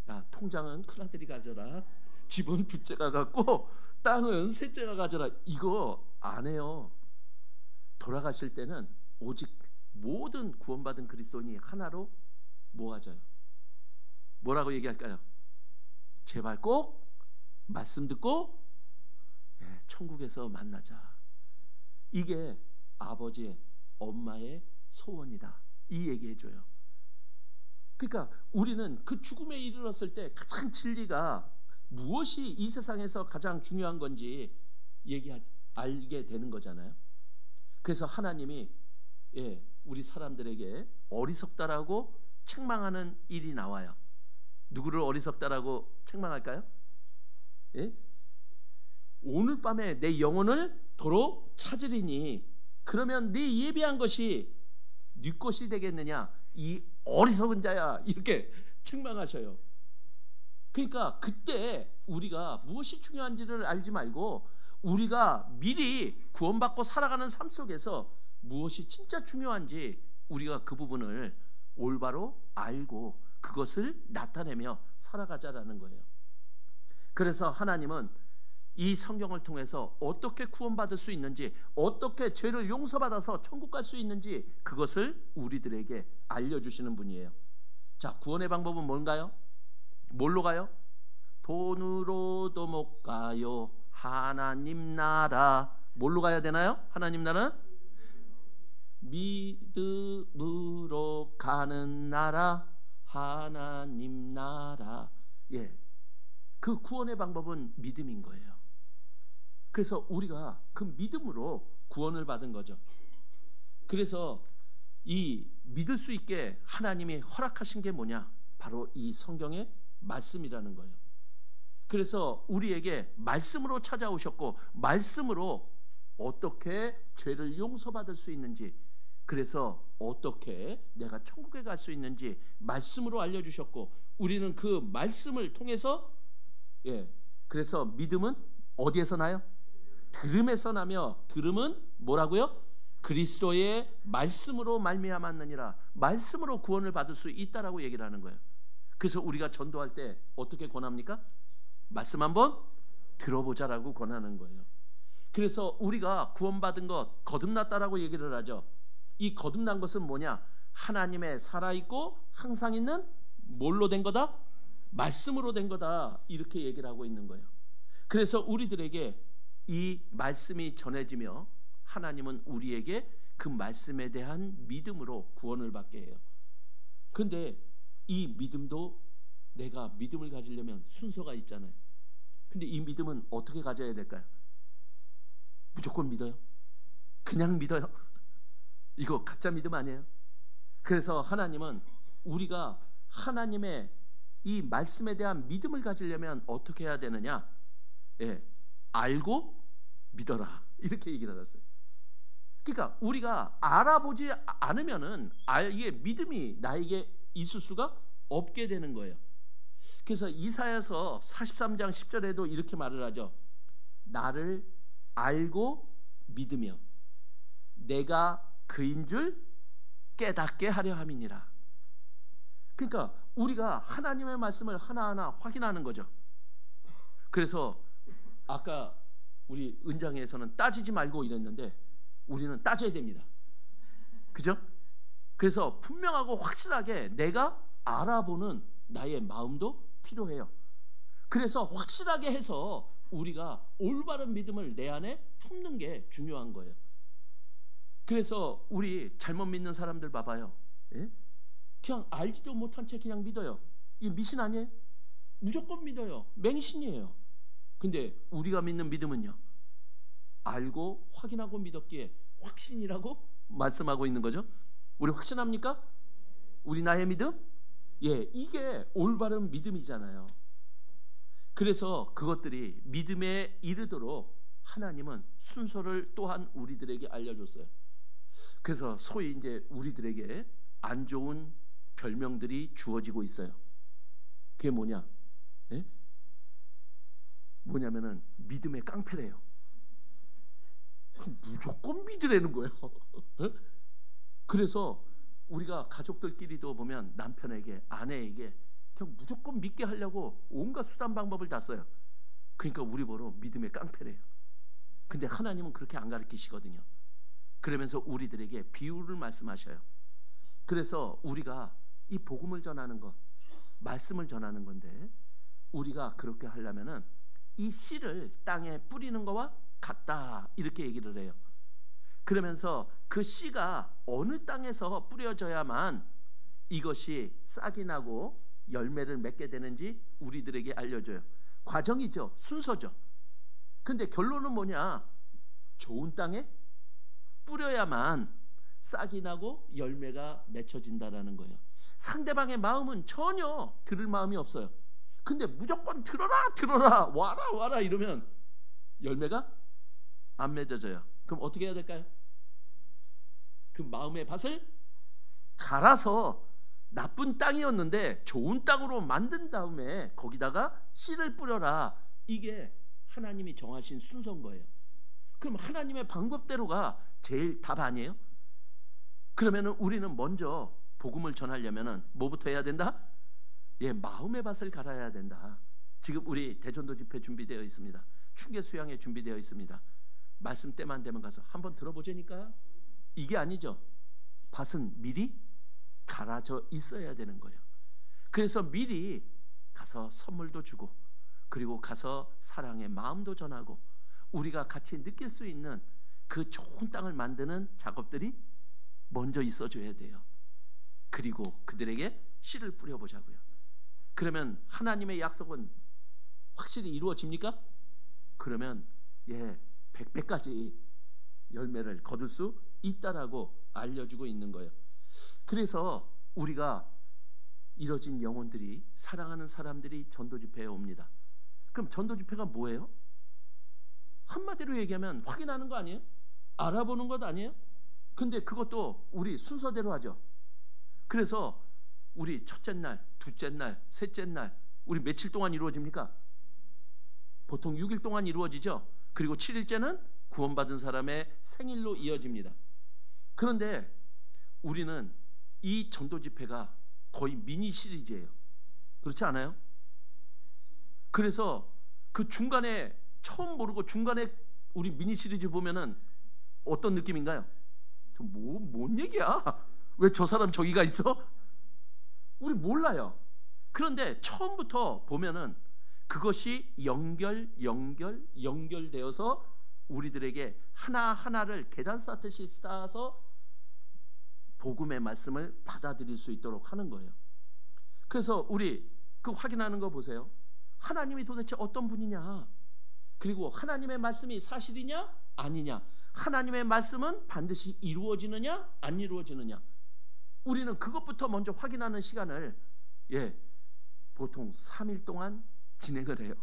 야, 통장은 큰아들이 가져라, 집은 둘째가 갖고 땅은 셋째가 가져라. 이거 안 해요. 돌아가실 때는 오직 모든 구원받은 그리스도인이 하나로 모아져요. 뭐라고 얘기할까요? 제발 꼭 말씀 듣고 천국에서 만나자. 이게 아버지의, 엄마의 소원이다. 이 얘기해줘요. 그러니까 우리는 그 죽음에 이르렀을 때 가장 진리가 무엇이 이 세상에서 가장 중요한 건지 알게 되는 거잖아요. 그래서 하나님이 우리 사람들에게 어리석다라고 책망하는 일이 나와요. 누구를 어리석다라고 책망할까요? 오늘 밤에 내 영혼을 도로 찾으리니 그러면 네 예비한 것이 네 것이 되겠느냐, 이 어리석은 자야, 이렇게 책망하셔요. 그러니까 그때 우리가 무엇이 중요한지를 알지 말고 우리가 미리 구원받고 살아가는 삶 속에서 무엇이 진짜 중요한지 우리가 그 부분을 올바로 알고 그것을 나타내며 살아가자라는 거예요. 그래서 하나님은 이 성경을 통해서 어떻게 구원받을 수 있는지, 어떻게 죄를 용서받아서 천국 갈 수 있는지 그것을 우리들에게 알려주시는 분이에요. 자, 구원의 방법은 뭔가요? 뭘로 가요? 돈으로도 못 가요. 하나님 나라. 뭘로 가야 되나요? 하나님 나라는? 믿음으로 가는 나라, 하나님 나라. 그 구원의 방법은 믿음인 거예요. 그래서 우리가 그 믿음으로 구원을 받은 거죠. 그래서 이 믿을 수 있게 하나님이 허락하신 게 뭐냐? 바로 이 성경의 말씀이라는 거예요. 그래서 우리에게 말씀으로 찾아오셨고 말씀으로 어떻게 죄를 용서받을 수 있는지, 그래서 어떻게 내가 천국에 갈 수 있는지 말씀으로 알려주셨고, 우리는 그 말씀을 통해서 그래서 믿음은 어디에서 나요? 들음에서 나며 들음은 뭐라고요? 그리스도의 말씀으로 말미암았느니라. 말씀으로 구원을 받을 수 있다라고 얘기를 하는 거예요. 그래서 우리가 전도할 때 어떻게 권합니까? 말씀 한번 들어보자라고 권하는 거예요. 그래서 우리가 구원받은 것 거듭났다라고 얘기를 하죠. 이 거듭난 것은 뭐냐? 하나님의 살아있고 항상 있는 뭘로 된 거다? 말씀으로 된 거다. 이렇게 얘기를 하고 있는 거예요. 그래서 우리들에게 이 말씀이 전해지며 하나님은 우리에게 그 말씀에 대한 믿음으로 구원을 받게 해요. 근데 이 믿음도 내가 믿음을 가지려면 순서가 있잖아요. 근데 이 믿음은 어떻게 가져야 될까요? 무조건 믿어요? 그냥 믿어요? 이거 가짜 믿음 아니에요? 그래서 하나님은 우리가 하나님의 이 말씀에 대한 믿음을 가지려면 어떻게 해야 되느냐? 알고 믿어라, 이렇게 얘기를 하셨어요. 그러니까 우리가 알아보지 않으면은 이게 믿음이 나에게 있을 수가 없게 되는 거예요. 그래서 이사야서 43장 10절에도 이렇게 말을 하죠. 나를 알고 믿으며 내가 그인 줄 깨닫게 하려 함이니라. 그러니까 우리가 하나님의 말씀을 하나하나 확인하는 거죠. 그래서 아까 우리 은장에서는 따지지 말고 이랬는데 우리는 따져야 됩니다. 그죠? 그래서 분명하고 확실하게 내가 알아보는 나의 마음도 필요해요. 그래서 확실하게 해서 우리가 올바른 믿음을 내 안에 품는 게 중요한 거예요. 그래서 우리 잘못 믿는 사람들 봐봐요. 그냥 알지도 못한 채 그냥 믿어요. 이게 미신 아니에요? 무조건 믿어요. 맹신이에요. 근데 우리가 믿는 믿음은요, 알고 확인하고 믿었기에 확신이라고 말씀하고 있는 거죠. 우리 확신합니까? 우리 나의 믿음? 이게 올바른 믿음이잖아요. 그래서 그것들이 믿음에 이르도록 하나님은 순서를 또한 우리들에게 알려줬어요. 그래서 소위 이제 우리들에게 안 좋은 별명들이 주어지고 있어요. 그게 뭐냐? 예? 뭐냐면은 믿음의 깡패래요. 무조건 믿으라는 거예요. 그래서 우리가 가족들끼리도 보면 남편에게, 아내에게 그냥 무조건 믿게 하려고 온갖 수단 방법을 다 써요. 그러니까 우리 보러 믿음의 깡패래요. 근데 하나님은 그렇게 안 가르치시거든요. 그러면서 우리들에게 비유를 말씀하셔요. 그래서 우리가 이 복음을 전하는 것, 말씀을 전하는 건데, 우리가 그렇게 하려면은 이 씨를 땅에 뿌리는 거와 같다, 이렇게 얘기를 해요. 그러면서 그 씨가 어느 땅에서 뿌려져야만 이것이 싹이 나고 열매를 맺게 되는지 우리들에게 알려줘요. 과정이죠. 순서죠. 근데 결론은 뭐냐? 좋은 땅에 뿌려야만 싹이 나고 열매가 맺혀진다라는 거예요. 상대방의 마음은 전혀 들을 마음이 없어요. 근데 무조건 들어라 와라 이러면 열매가 안 맺어져요. 그럼 어떻게 해야 될까요? 그 마음의 밭을 갈아서 나쁜 땅이었는데 좋은 땅으로 만든 다음에 거기다가 씨를 뿌려라. 이게 하나님이 정하신 순서인 거예요. 그럼 하나님의 방법대로가 제일 답 아니에요? 그러면은 우리는 먼저 복음을 전하려면은 뭐부터 해야 된다? 예, 마음의 밭을 갈아야 된다. 지금 우리 대전도 집회 준비되어 있습니다. 충계 수양회 준비되어 있습니다. 말씀 때만 되면 가서 한번 들어보자니까. 이게 아니죠. 밭은 미리 갈아져 있어야 되는 거예요. 그래서 미리 가서 선물도 주고, 그리고 가서 사랑의 마음도 전하고, 우리가 같이 느낄 수 있는 그 좋은 땅을 만드는 작업들이 먼저 있어줘야 돼요. 그리고 그들에게 씨를 뿌려보자고요. 그러면 하나님의 약속은 확실히 이루어집니까? 그러면 100배까지 열매를 거둘 수 있다라고 알려주고 있는 거예요. 그래서 우리가 이뤄진 영혼들이, 사랑하는 사람들이 전도 집회에 옵니다. 그럼 전도 집회가 뭐예요? 한마디로 얘기하면 확인하는 거 아니에요? 알아보는 것 아니에요? 근데 그것도 우리 순서대로 하죠. 그래서 우리 첫째 날, 둘째 날, 셋째 날, 우리 며칠 동안 이루어집니까? 보통 6일 동안 이루어지죠. 그리고 7일째는 구원받은 사람의 생일로 이어집니다. 그런데 우리는 이 전도 집회가 거의 미니 시리즈예요. 그렇지 않아요? 그래서 그 중간에 처음 모르고 중간에 우리 미니 시리즈 보면은 어떤 느낌인가요? 뭔 얘기야? 왜 저 사람 저기가 있어? 우리 몰라요. 그런데 처음부터 보면은 그것이 연결되어서 우리들에게 하나하나를 계단 쌓듯이 쌓아서 복음의 말씀을 받아들일 수 있도록 하는 거예요. 그래서 우리 그 확인하는 거 보세요. 하나님이 도대체 어떤 분이냐? 그리고 하나님의 말씀이 사실이냐? 아니냐? 하나님의 말씀은 반드시 이루어지느냐? 안 이루어지느냐? 우리는 그것부터 먼저 확인하는 시간을 보통 3일 동안 진행을 해요.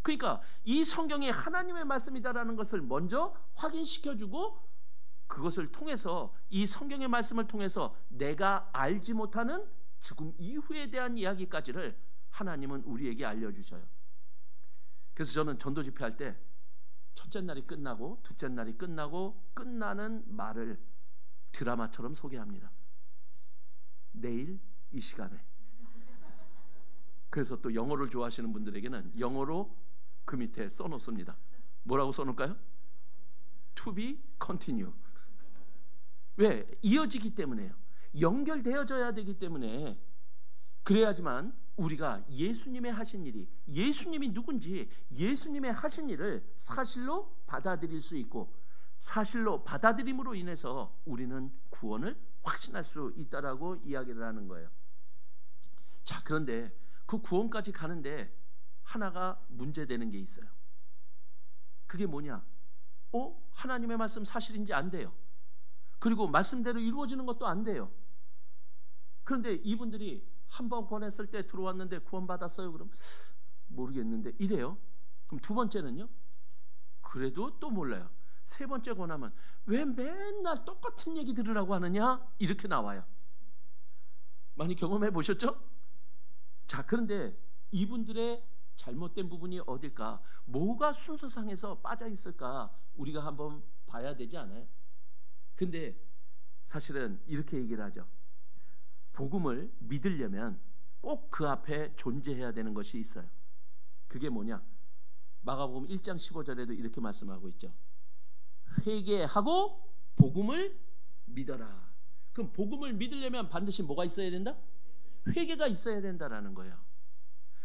그러니까 이 성경이 하나님의 말씀이다라는 것을 먼저 확인시켜주고, 그것을 통해서, 이 성경의 말씀을 통해서 내가 알지 못하는 죽음 이후에 대한 이야기까지를 하나님은 우리에게 알려주셔요. 그래서 저는 전도 집회할 때 첫째 날이 끝나고 둘째 날이 끝나고 끝나는 말을 드라마처럼 소개합니다. 내일 이 시간에. 그래서 또 영어를 좋아하시는 분들에게는 영어로 그 밑에 써놓습니다. 뭐라고 써놓을까요? To be continue. 왜? 이어지기 때문에요. 연결되어져야 되기 때문에. 그래야지만 우리가 예수님의 하신 일이, 예수님이 누군지, 예수님의 하신 일을 사실로 받아들일 수 있고, 사실로 받아들임으로 인해서 우리는 구원을 확신할 수 있다라고 이야기를 하는 거예요. 자, 그런데 그 구원까지 가는데 하나가 문제되는 게 있어요. 그게 뭐냐? 하나님의 말씀 사실인지 안 돼요. 그리고 말씀대로 이루어지는 것도 안 돼요. 그런데 이분들이 한 번 권했을 때 들어왔는데 구원받았어요? 그럼 모르겠는데 이래요. 그럼 두 번째는요? 그래도 또 몰라요. 세 번째 권하면 왜 맨날 똑같은 얘기 들으라고 하느냐? 이렇게 나와요. 많이 경험해 보셨죠? 자, 그런데 이분들의 잘못된 부분이 어딜까? 뭐가 순서상에서 빠져 있을까? 우리가 한번 봐야 되지 않아요? 근데 사실은 이렇게 얘기를 하죠. 복음을 믿으려면 꼭 그 앞에 존재해야 되는 것이 있어요. 그게 뭐냐? 마가복음 1장 15절에도 이렇게 말씀하고 있죠. 회개하고 복음을 믿어라. 그럼 복음을 믿으려면 반드시 뭐가 있어야 된다? 회개가 있어야 된다라는 거예요.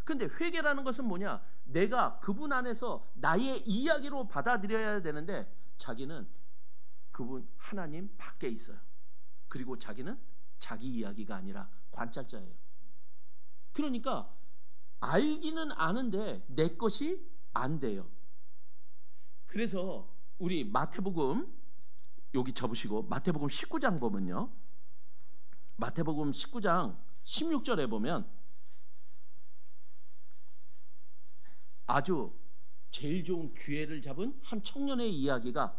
근데 회개라는 것은 뭐냐? 내가 그분 안에서 나의 이야기로 받아들여야 되는데 자기는 그분 하나님 밖에 있어요. 그리고 자기는 자기 이야기가 아니라 관찰자예요. 그러니까 알기는 아는데 내 것이 안 돼요. 그래서 우리 마태복음 여기 접으시고 마태복음 19장 보면요. 마태복음 19장 16절에 보면 아주 제일 좋은 기회를 잡은 한 청년의 이야기가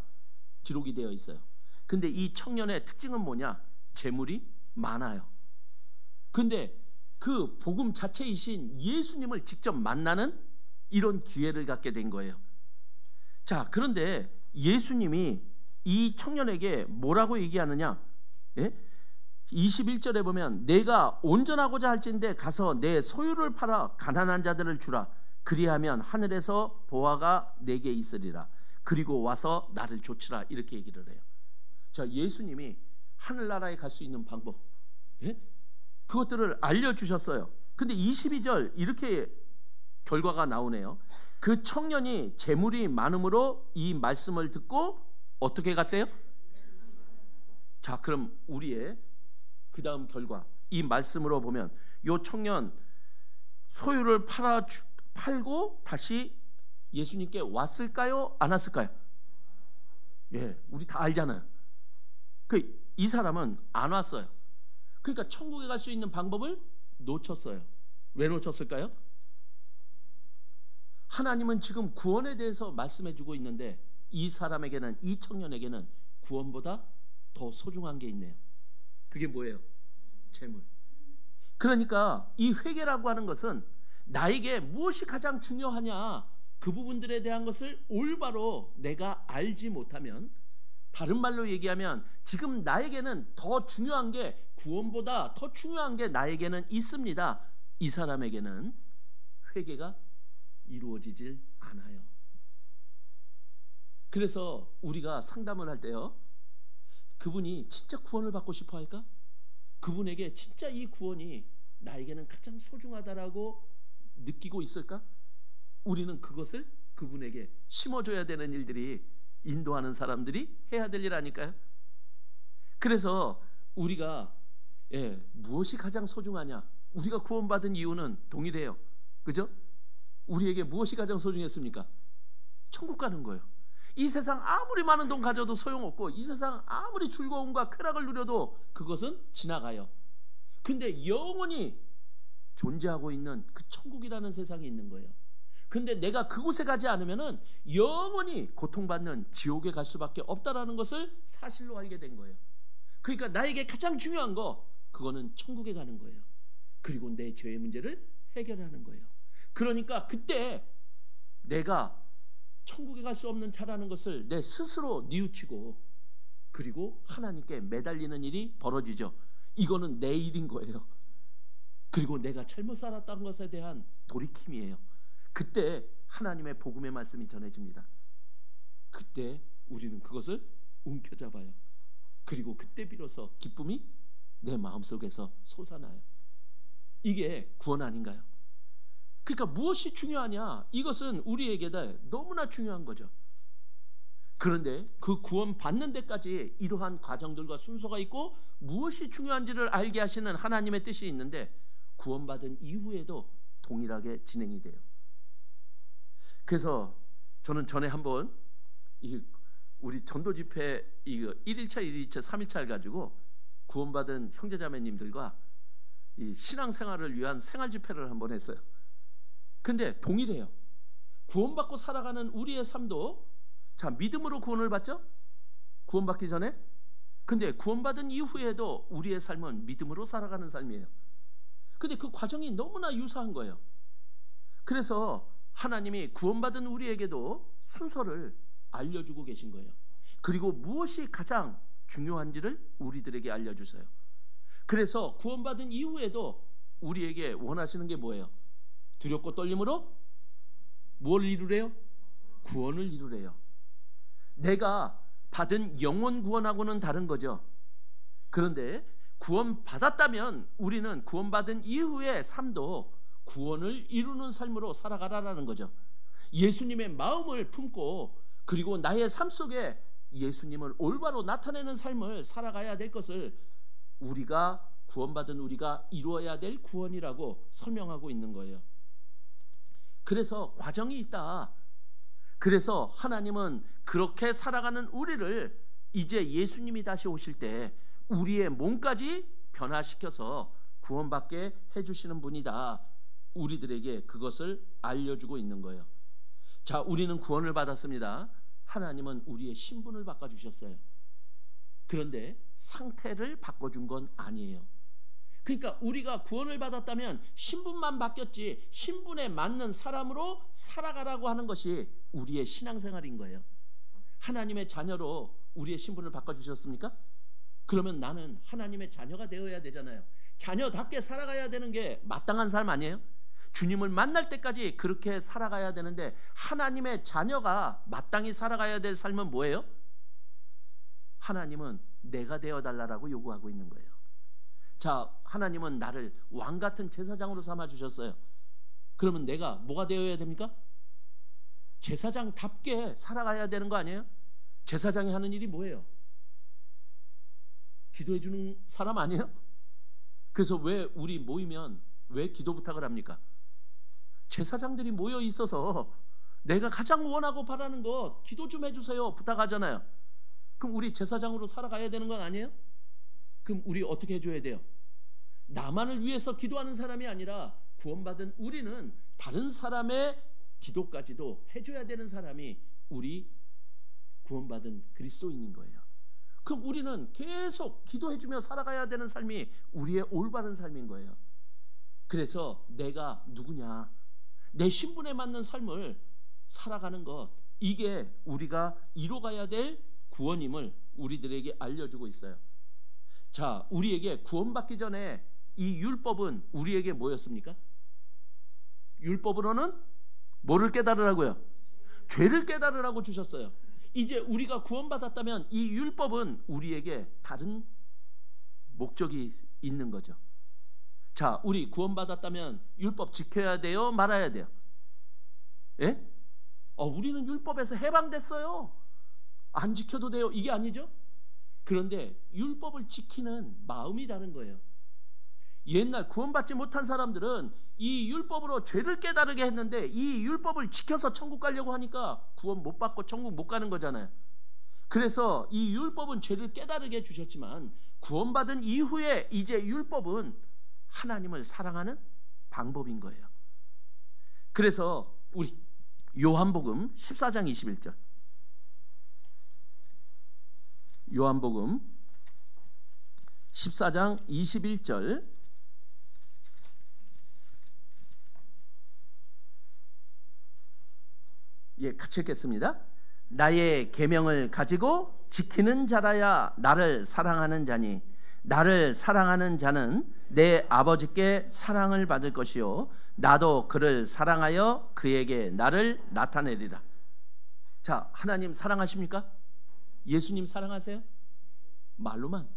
기록이 되어 있어요. 근데 이 청년의 특징은 뭐냐? 재물이 많아요. 근데 그 복음 자체이신 예수님을 직접 만나는 이런 기회를 갖게 된 거예요. 자, 그런데 예수님이 이 청년에게 뭐라고 얘기하느냐? 예? 21절에 보면 내가 온전하고자 할진대 가서 내 소유를 팔아 가난한 자들을 주라. 그리하면 하늘에서 보화가 내게 있으리라. 그리고 와서 나를 좇으라. 이렇게 얘기를 해요. 자, 예수님이 하늘나라에 갈 수 있는 방법, 예? 그것들을 알려주셨어요. 근데 22절 이렇게 결과가 나오네요. 그 청년이 재물이 많음으로 이 말씀을 듣고 어떻게 갔대요? 자, 그럼 우리의 그 다음 결과 이 말씀으로 보면 이 청년 소유를 팔고 다시 예수님께 왔을까요? 안 왔을까요? 예, 우리 다 알잖아요. 이 사람은 안 왔어요. 그러니까 천국에 갈 수 있는 방법을 놓쳤어요. 왜 놓쳤을까요? 하나님은 지금 구원에 대해서 말씀해 주고 있는데 이 사람에게는, 이 청년에게는 구원보다 더 소중한 게 있네요. 그게 뭐예요? 재물. 그러니까 이 회개라고 하는 것은 나에게 무엇이 가장 중요하냐, 그 부분들에 대한 것을 올바로 내가 알지 못하면, 다른 말로 얘기하면 지금 나에게는 더 중요한 게, 구원보다 더 중요한 게 나에게는 있습니다. 이 사람에게는 회개가 이루어지질 않아요. 그래서 우리가 상담을 할 때요, 그분이 진짜 구원을 받고 싶어 할까? 그분에게 진짜 이 구원이 나에게는 가장 소중하다라고 느끼고 있을까? 우리는 그것을 그분에게 심어줘야 되는 일들이, 인도하는 사람들이 해야 될 일 아닐까요? 그래서 우리가 무엇이 가장 소중하냐? 우리가 구원받은 이유는 동일해요. 그죠? 우리에게 무엇이 가장 소중했습니까? 천국 가는 거예요. 이 세상 아무리 많은 돈 가져도 소용없고, 이 세상 아무리 즐거움과 쾌락을 누려도 그것은 지나가요. 근데 영원히 존재하고 있는 그 천국이라는 세상이 있는 거예요. 근데 내가 그곳에 가지 않으면은 영원히 고통받는 지옥에 갈 수밖에 없다라는 것을 사실로 알게 된 거예요. 그러니까 나에게 가장 중요한 거, 그거는 천국에 가는 거예요. 그리고 내 죄의 문제를 해결하는 거예요. 그러니까 그때 내가 천국에 갈 수 없는 자라는 것을 내 스스로 뉘우치고, 그리고 하나님께 매달리는 일이 벌어지죠. 이거는 내 일인 거예요. 그리고 내가 잘못 살았다는 것에 대한 돌이킴이에요. 그때 하나님의 복음의 말씀이 전해집니다. 그때 우리는 그것을 움켜잡아요. 그리고 그때 비로소 기쁨이 내 마음속에서 솟아나요. 이게 구원 아닌가요? 그러니까 무엇이 중요하냐? 이것은 우리에게 너무나 중요한 거죠. 그런데 그 구원 받는 데까지 이러한 과정들과 순서가 있고, 무엇이 중요한지를 알게 하시는 하나님의 뜻이 있는데, 구원받은 이후에도 동일하게 진행이 돼요. 그래서 저는 전에 한번 우리 전도 집회 1일차, 2일차, 3일차를 가지고 구원받은 형제자매님들과 이 신앙생활을 위한 생활 집회를 한번 했어요. 근데 동일해요. 구원받고 살아가는 우리의 삶도 자, 믿음으로 구원을 받죠? 구원받기 전에. 근데 구원받은 이후에도 우리의 삶은 믿음으로 살아가는 삶이에요. 근데 그 과정이 너무나 유사한 거예요. 그래서 하나님이 구원받은 우리에게도 순서를 알려주고 계신 거예요. 그리고 무엇이 가장 중요한지를 우리들에게 알려주세요. 그래서 구원받은 이후에도 우리에게 원하시는 게 뭐예요? 두렵고 떨림으로 뭘 이루래요? 구원을 이루래요. 내가 받은 영혼 구원하고는 다른 거죠. 그런데 구원 받았다면 우리는 구원받은 이후의 삶도 구원을 이루는 삶으로 살아가라는 거죠. 예수님의 마음을 품고 그리고 나의 삶 속에 예수님을 올바로 나타내는 삶을 살아가야 될 것을 우리가 구원받은 우리가 이루어야 될 구원이라고 설명하고 있는 거예요. 그래서 과정이 있다. 그래서 하나님은 그렇게 살아가는 우리를 이제 예수님이 다시 오실 때 우리의 몸까지 변화시켜서 구원받게 해주시는 분이다. 우리들에게 그것을 알려주고 있는 거예요. 자, 우리는 구원을 받았습니다. 하나님은 우리의 신분을 바꿔주셨어요. 그런데 상태를 바꿔준 건 아니에요. 그러니까 우리가 구원을 받았다면 신분만 바뀌었지 신분에 맞는 사람으로 살아가라고 하는 것이 우리의 신앙생활인 거예요. 하나님의 자녀로 우리의 신분을 바꿔주셨습니까? 그러면 나는 하나님의 자녀가 되어야 되잖아요. 자녀답게 살아가야 되는 게 마땅한 삶 아니에요? 주님을 만날 때까지 그렇게 살아가야 되는데 하나님의 자녀가 마땅히 살아가야 될 삶은 뭐예요? 하나님은 내가 되어달라고 요구하고 있는 거예요. 자, 하나님은 나를 왕같은 제사장으로 삼아주셨어요. 그러면 내가 뭐가 되어야 됩니까? 제사장답게 살아가야 되는 거 아니에요? 제사장이 하는 일이 뭐예요? 기도해 주는 사람 아니에요? 그래서 왜 우리 모이면 왜 기도 부탁을 합니까? 제사장들이 모여 있어서 내가 가장 원하고 바라는 것 기도 좀 해주세요 부탁하잖아요. 그럼 우리 제사장으로 살아가야 되는 건 아니에요? 그럼 우리 어떻게 해줘야 돼요? 나만을 위해서 기도하는 사람이 아니라 구원받은 우리는 다른 사람의 기도까지도 해줘야 되는 사람이 우리 구원받은 그리스도인인 거예요. 그럼 우리는 계속 기도해주며 살아가야 되는 삶이 우리의 올바른 삶인 거예요. 그래서 내가 누구냐, 내 신분에 맞는 삶을 살아가는 것, 이게 우리가 이뤄가야 될 구원임을 우리들에게 알려주고 있어요. 자, 우리에게 구원받기 전에 이 율법은 우리에게 뭐였습니까? 율법으로는 뭐를 깨달으라고요? 죄를 깨달으라고 주셨어요. 이제 우리가 구원받았다면 이 율법은 우리에게 다른 목적이 있는 거죠. 자, 우리 구원받았다면 율법 지켜야 돼요? 말아야 돼요? 예? 우리는 율법에서 해방됐어요. 안 지켜도 돼요. 이게 아니죠? 그런데 율법을 지키는 마음이 다른 거예요. 옛날 구원받지 못한 사람들은 이 율법으로 죄를 깨달게 했는데 이 율법을 지켜서 천국 가려고 하니까 구원 못 받고 천국 못 가는 거잖아요. 그래서 이 율법은 죄를 깨달게 해주셨지만 구원받은 이후에 이제 율법은 하나님을 사랑하는 방법인 거예요. 그래서 우리 요한복음 14장 21절, 요한복음 14장 21절, 같이 읽겠습니다. 나의 계명을 가지고 지키는 자라야 나를 사랑하는 자니 나를 사랑하는 자는 내 아버지께 사랑을 받을 것이요 나도 그를 사랑하여 그에게 나를 나타내리라. 자, 하나님 사랑하십니까? 예수님 사랑하세요? 말로만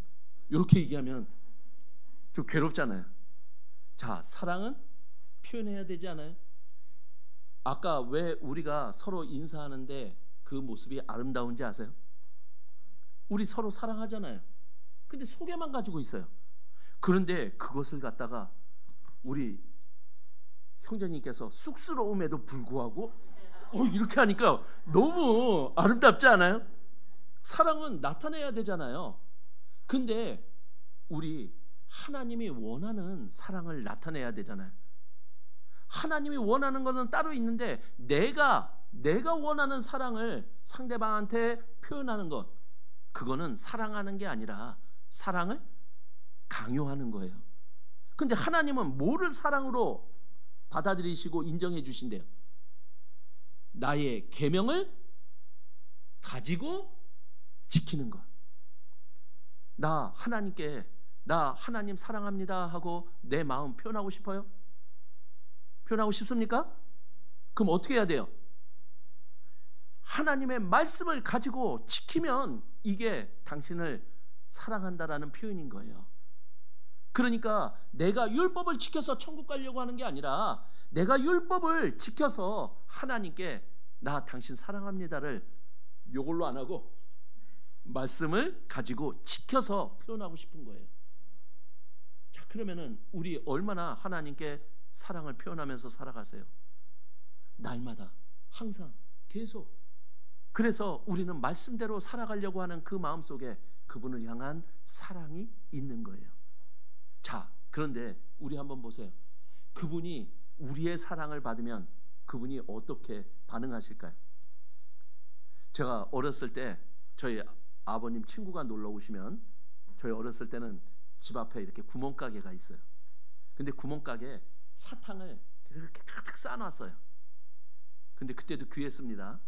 이렇게 얘기하면 좀 괴롭잖아요. 자, 사랑은 표현해야 되지 않아요? 아까 왜 우리가 서로 인사하는데 그 모습이 아름다운지 아세요? 우리 서로 사랑하잖아요. 근데 소개만 가지고 있어요. 그런데 그것을 갖다가 우리 형제님께서 쑥스러움에도 불구하고 이렇게 하니까 너무 아름답지 않아요? 사랑은 나타내야 되잖아요. 근데 우리 하나님이 원하는 사랑을 나타내야 되잖아요. 하나님이 원하는 것은 따로 있는데 내가 내가 원하는 사랑을 상대방한테 표현하는 것, 그거는 사랑하는 게 아니라 사랑을 강요하는 거예요. 근데 하나님은 뭐를 사랑으로 받아들이시고 인정해 주신대요? 나의 계명을 가지고 지키는 것. 나 하나님께 나 하나님 사랑합니다 하고 내 마음 표현하고 싶어요? 표현하고 싶습니까? 그럼 어떻게 해야 돼요? 하나님의 말씀을 가지고 지키면 이게 당신을 사랑한다라는 표현인 거예요. 그러니까 내가 율법을 지켜서 천국 가려고 하는 게 아니라 내가 율법을 지켜서 하나님께 나 당신 사랑합니다를 이걸로 안 하고 말씀을 가지고 지켜서 표현하고 싶은 거예요. 자, 그러면은 우리 얼마나 하나님께 사랑을 표현하면서 살아가세요? 날마다, 항상, 계속. 그래서 우리는 말씀대로 살아가려고 하는 그 마음속에 그분을 향한 사랑이 있는 거예요. 자, 그런데 우리 한번 보세요. 그분이 우리의 사랑을 받으면 그분이 어떻게 반응하실까요? 제가 어렸을 때 저희 아버님 친구가 놀러 오시면 저희 어렸을 때는 집 앞에 이렇게 구멍가게가 있어요. 근데 구멍가게에 사탕을 이렇게 가득 쌓아놨어요. 근데 그때도 귀했습니다.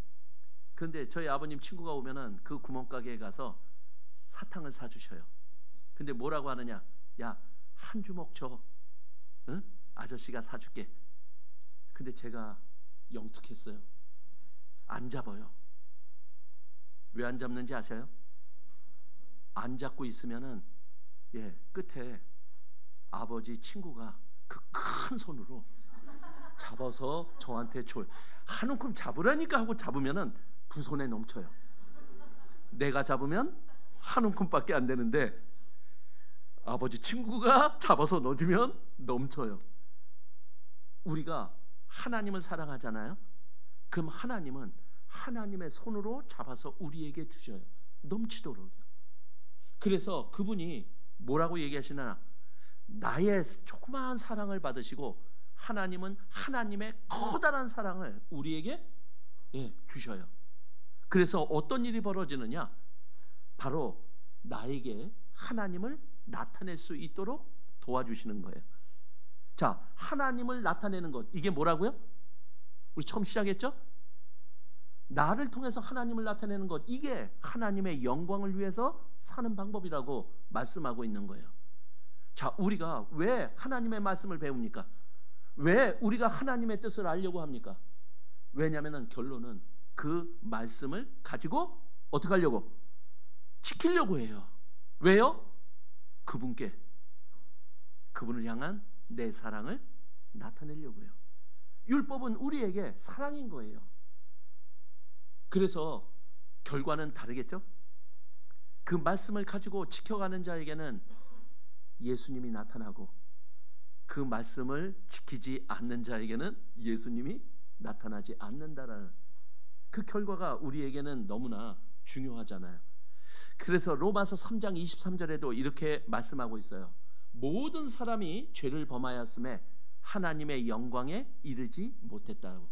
근데 저희 아버님 친구가 오면은 그 구멍가게에 가서 사탕을 사주셔요. 근데 뭐라고 하느냐? 야, 한 주먹 줘. 응? 아저씨가 사줄게. 근데 제가 영특했어요. 안 잡아요. 왜 안 잡는지 아셔요? 안 잡고 있으면은 끝에 아버지 친구가 그 큰 손으로 잡아서 저한테 줘요. 한 움큼 잡으라니까 하고 잡으면은 두 손에 넘쳐요. 내가 잡으면 한 움큼밖에 안 되는데 아버지 친구가 잡아서 넣어주면 넘쳐요. 우리가 하나님을 사랑하잖아요. 그럼 하나님은 하나님의 손으로 잡아서 우리에게 주셔요. 넘치도록요. 그래서 그분이 뭐라고 얘기하시나? 나의 조그마한 사랑을 받으시고 하나님은 하나님의 커다란 사랑을 우리에게 주셔요. 그래서 어떤 일이 벌어지느냐? 바로 나에게 하나님을 나타낼 수 있도록 도와주시는 거예요. 자, 하나님을 나타내는 것, 이게 뭐라고요? 우리 처음 시작했죠? 나를 통해서 하나님을 나타내는 것, 이게 하나님의 영광을 위해서 사는 방법이라고 말씀하고 있는 거예요. 자, 우리가 왜 하나님의 말씀을 배웁니까? 왜 우리가 하나님의 뜻을 알려고 합니까? 왜냐하면 결론은 그 말씀을 가지고 어떻게 하려고? 지키려고 해요. 왜요? 그분께, 그분을 향한 내 사랑을 나타내려고 해요. 율법은 우리에게 사랑인 거예요. 그래서 결과는 다르겠죠? 그 말씀을 가지고 지켜가는 자에게는 예수님이 나타나고 그 말씀을 지키지 않는 자에게는 예수님이 나타나지 않는다라는 그 결과가 우리에게는 너무나 중요하잖아요. 그래서 로마서 3장 23절에도 이렇게 말씀하고 있어요. 모든 사람이 죄를 범하였음에 하나님의 영광에 이르지 못했다고.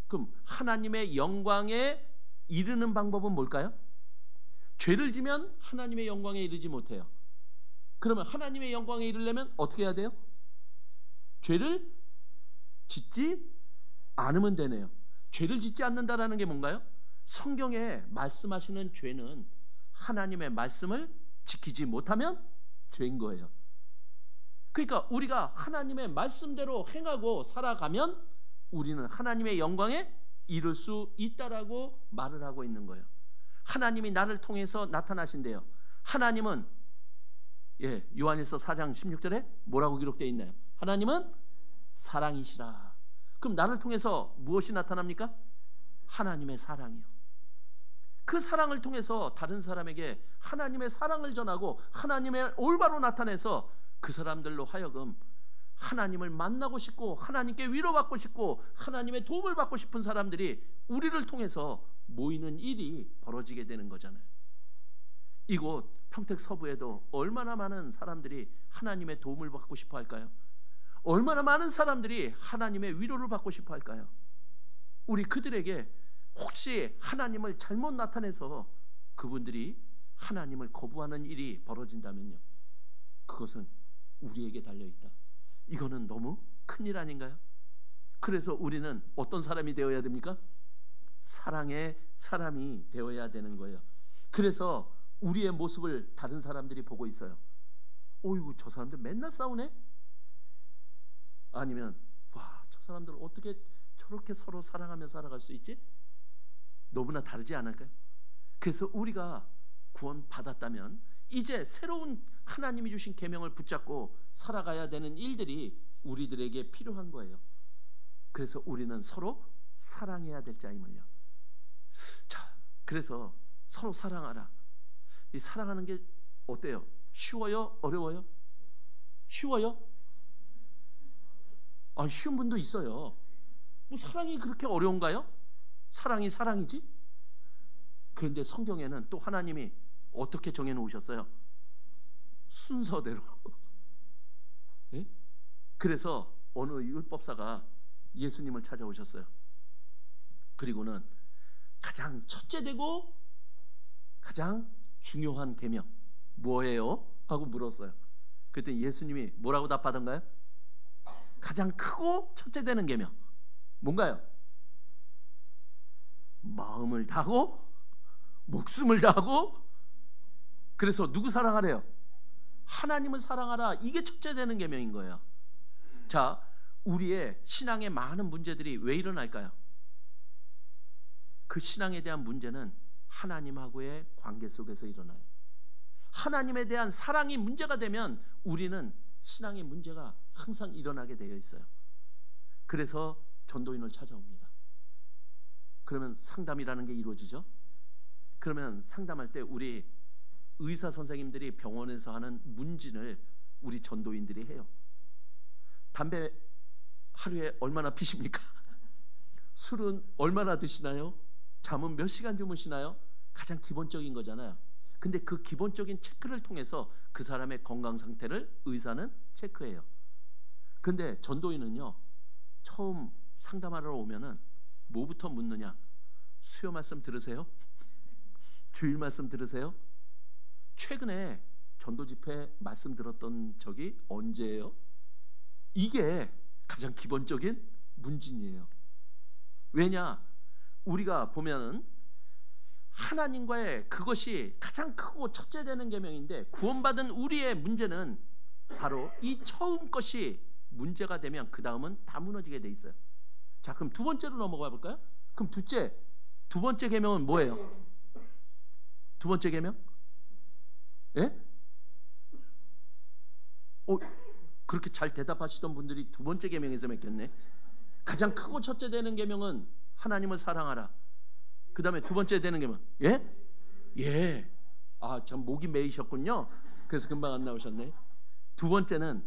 그럼 하나님의 영광에 이르는 방법은 뭘까요? 죄를 지면 하나님의 영광에 이르지 못해요. 그러면 하나님의 영광에 이르려면 어떻게 해야 돼요? 죄를 짓지 않으면 되네요. 죄를 짓지 않는다라는 게 뭔가요? 성경에 말씀하시는 죄는 하나님의 말씀을 지키지 못하면 죄인 거예요. 그러니까 우리가 하나님의 말씀대로 행하고 살아가면 우리는 하나님의 영광에 이룰 수 있다라고 말을 하고 있는 거예요. 하나님이 나를 통해서 나타나신대요. 하나님은 요한일서 4장 16절에 뭐라고 기록되어 있나요? 하나님은 사랑이시라. 그럼 나를 통해서 무엇이 나타납니까? 하나님의 사랑이요. 그 사랑을 통해서 다른 사람에게 하나님의 사랑을 전하고 하나님의 올바로 나타내서 그 사람들로 하여금 하나님을 만나고 싶고 하나님께 위로받고 싶고 하나님의 도움을 받고 싶은 사람들이 우리를 통해서 모이는 일이 벌어지게 되는 거잖아요. 이곳 평택 서부에도 얼마나 많은 사람들이 하나님의 도움을 받고 싶어 할까요? 얼마나 많은 사람들이 하나님의 위로를 받고 싶어 할까요? 우리 그들에게 혹시 하나님을 잘못 나타내서 그분들이 하나님을 거부하는 일이 벌어진다면요, 그것은 우리에게 달려있다. 이거는 너무 큰일 아닌가요? 그래서 우리는 어떤 사람이 되어야 됩니까? 사랑의 사람이 되어야 되는 거예요. 그래서 우리의 모습을 다른 사람들이 보고 있어요. 어이구, 저 사람들 맨날 싸우네? 아니면 와, 저 사람들 어떻게 저렇게 서로 사랑하며 살아갈 수 있지? 너무나 다르지 않을까요? 그래서 우리가 구원 받았다면 이제 새로운 하나님이 주신 계명을 붙잡고 살아가야 되는 일들이 우리들에게 필요한 거예요. 그래서 우리는 서로 사랑해야 될 자임을요. 자, 그래서 서로 사랑하라. 이 사랑하는 게 어때요? 쉬워요? 어려워요? 쉬워요? 아, 쉬운 분도 있어요. 뭐 사랑이 그렇게 어려운가요? 사랑이 사랑이지? 그런데 성경에는 또 하나님이 어떻게 정해놓으셨어요? 순서대로. 예? 그래서 어느 율법사가 예수님을 찾아오셨어요. 그리고는 가장 첫째되고 가장 중요한 계명 뭐예요? 하고 물었어요. 그랬더니 예수님이 뭐라고 답하던가요? 가장 크고 첫째되는 계명 뭔가요? 마음을 다하고 목숨을 다하고, 그래서 누구 사랑하래요? 하나님을 사랑하라. 이게 첫째되는 계명인 거예요. 자, 우리의 신앙의 많은 문제들이 왜 일어날까요? 그 신앙에 대한 문제는 하나님하고의 관계 속에서 일어나요. 하나님에 대한 사랑이 문제가 되면 우리는 신앙의 문제가 항상 일어나게 되어 있어요. 그래서 전도인을 찾아옵니다. 그러면 상담이라는 게 이루어지죠. 그러면 상담할 때 우리 의사 선생님들이 병원에서 하는 문진을 우리 전도인들이 해요. 담배 하루에 얼마나 피십니까? 술은 얼마나 드시나요? 잠은 몇 시간 주무시나요? 가장 기본적인 거잖아요. 근데 그 기본적인 체크를 통해서 그 사람의 건강 상태를 의사는 체크해요. 근데 전도인은요, 처음 상담하러 오면은 뭐부터 묻느냐? 수요 말씀 들으세요? 주일 말씀 들으세요? 최근에 전도 집회 말씀 들었던 적이 언제예요? 이게 가장 기본적인 문진이에요. 왜냐? 우리가 보면은 하나님과의 그것이 가장 크고 첫째되는 계명인데, 구원받은 우리의 문제는 바로 이 처음 것이 문제가 되면 그 다음은 다 무너지게 돼 있어요. 자, 그럼 두 번째로 넘어가 볼까요? 그럼 두 번째 계명은 뭐예요? 두 번째 계명? 예? 그렇게 잘 대답하시던 분들이 두 번째 계명에서 맺겠네. 가장 크고 첫째 되는 계명은 하나님을 사랑하라. 그 다음에 두 번째 되는 계명, 예? 예. 아, 참 목이 메이셨군요. 그래서 금방 안 나오셨네. 두 번째는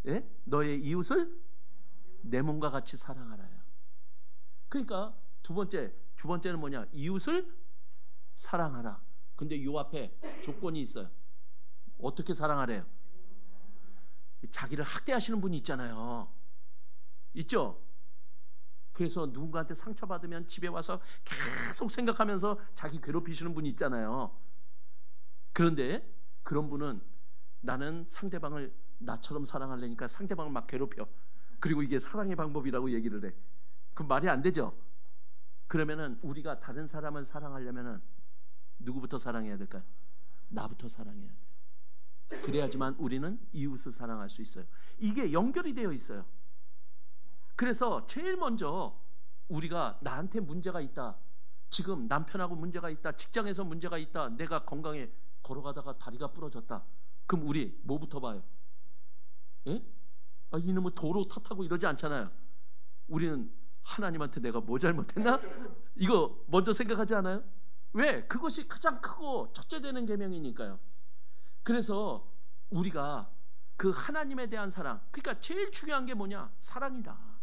예? 너의 이웃을 내 몸과 같이 사랑하라요. 그러니까 두 번째는 뭐냐? 이웃을 사랑하라. 근데 요 앞에 조건이 있어요. 어떻게 사랑하래요? 자기를 학대하시는 분이 있잖아요. 있죠? 그래서 누군가한테 상처받으면 집에 와서 계속 생각하면서 자기 괴롭히시는 분이 있잖아요. 그런데 그런 분은 나는 상대방을 나처럼 사랑하려니까 상대방을 막 괴롭혀. 그리고 이게 사랑의 방법이라고 얘기를 해. 그럼 말이 안 되죠? 그러면은 우리가 다른 사람을 사랑하려면은 누구부터 사랑해야 될까요? 나부터 사랑해야 돼요. 그래야지만 우리는 이웃을 사랑할 수 있어요. 이게 연결이 되어 있어요. 그래서 제일 먼저 우리가 나한테 문제가 있다, 지금 남편하고 문제가 있다, 직장에서 문제가 있다, 내가 건강에 걸어가다가 다리가 부러졌다, 그럼 우리 뭐부터 봐요? 예? 아, 이놈의 도로 탓하고 이러지 않잖아요. 우리는 하나님한테 내가 뭐 잘못했나? 이거 먼저 생각하지 않아요? 왜? 그것이 가장 크고 첫째 되는 계명이니까요. 그래서 우리가 그 하나님에 대한 사랑, 그러니까 제일 중요한 게 뭐냐? 사랑이다.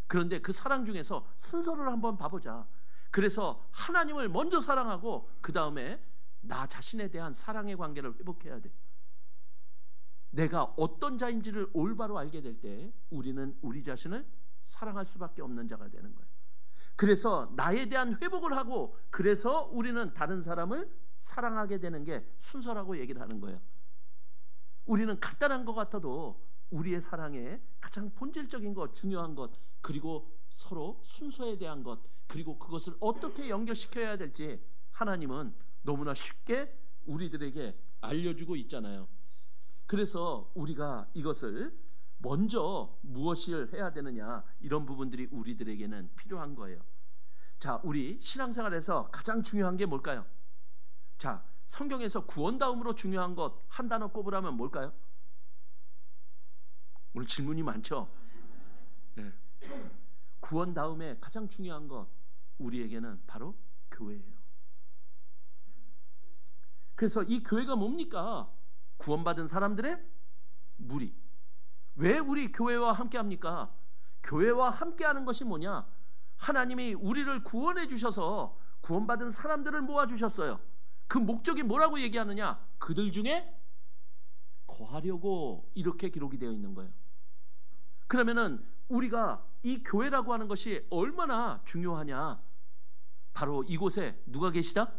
그런데 그 사랑 중에서 순서를 한번 봐보자. 그래서 하나님을 먼저 사랑하고 그 다음에 나 자신에 대한 사랑의 관계를 회복해야 돼. 내가 어떤 자인지를 올바로 알게 될 때 우리는 우리 자신을 사랑할 수밖에 없는 자가 되는 거예요. 그래서 나에 대한 회복을 하고, 그래서 우리는 다른 사람을 사랑하게 되는 게 순서라고 얘기를 하는 거예요. 우리는 간단한 것 같아도 우리의 사랑에 가장 본질적인 것, 중요한 것, 그리고 서로 순서에 대한 것, 그리고 그것을 어떻게 연결시켜야 될지 하나님은 너무나 쉽게 우리들에게 알려주고 있잖아요. 그래서 우리가 이것을 먼저 무엇을 해야 되느냐, 이런 부분들이 우리들에게는 필요한 거예요. 자, 우리 신앙생활에서 가장 중요한 게 뭘까요? 자, 성경에서 구원다음으로 중요한 것 한 단어 꼽으라면 뭘까요? 오늘 질문이 많죠? 네. 구원 다음에 가장 중요한 것, 우리에게는 바로 교회예요. 그래서 이 교회가 뭡니까? 구원받은 사람들의 무리. 왜 우리 교회와 함께 합니까? 교회와 함께 하는 것이 뭐냐? 하나님이 우리를 구원해 주셔서 구원받은 사람들을 모아 주셨어요. 그 목적이 뭐라고 얘기하느냐? 그들 중에 거하려고, 이렇게 기록이 되어 있는 거예요. 그러면은 우리가 이 교회라고 하는 것이 얼마나 중요하냐? 바로 이곳에 누가 계시다?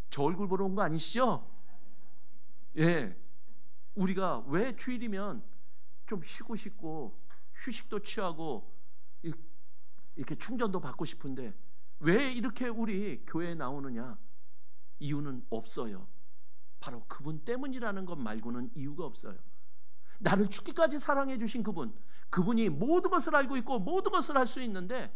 저 얼굴 보러 온 거 아니시죠? 예. 우리가 왜 주일이면 좀 쉬고 싶고 휴식도 취하고 이렇게 충전도 받고 싶은데 왜 이렇게 우리 교회에 나오느냐? 이유는 없어요. 바로 그분 때문이라는 것 말고는 이유가 없어요. 나를 죽기까지 사랑해 주신 그분이 모든 것을 알고 있고 모든 것을 할 수 있는데,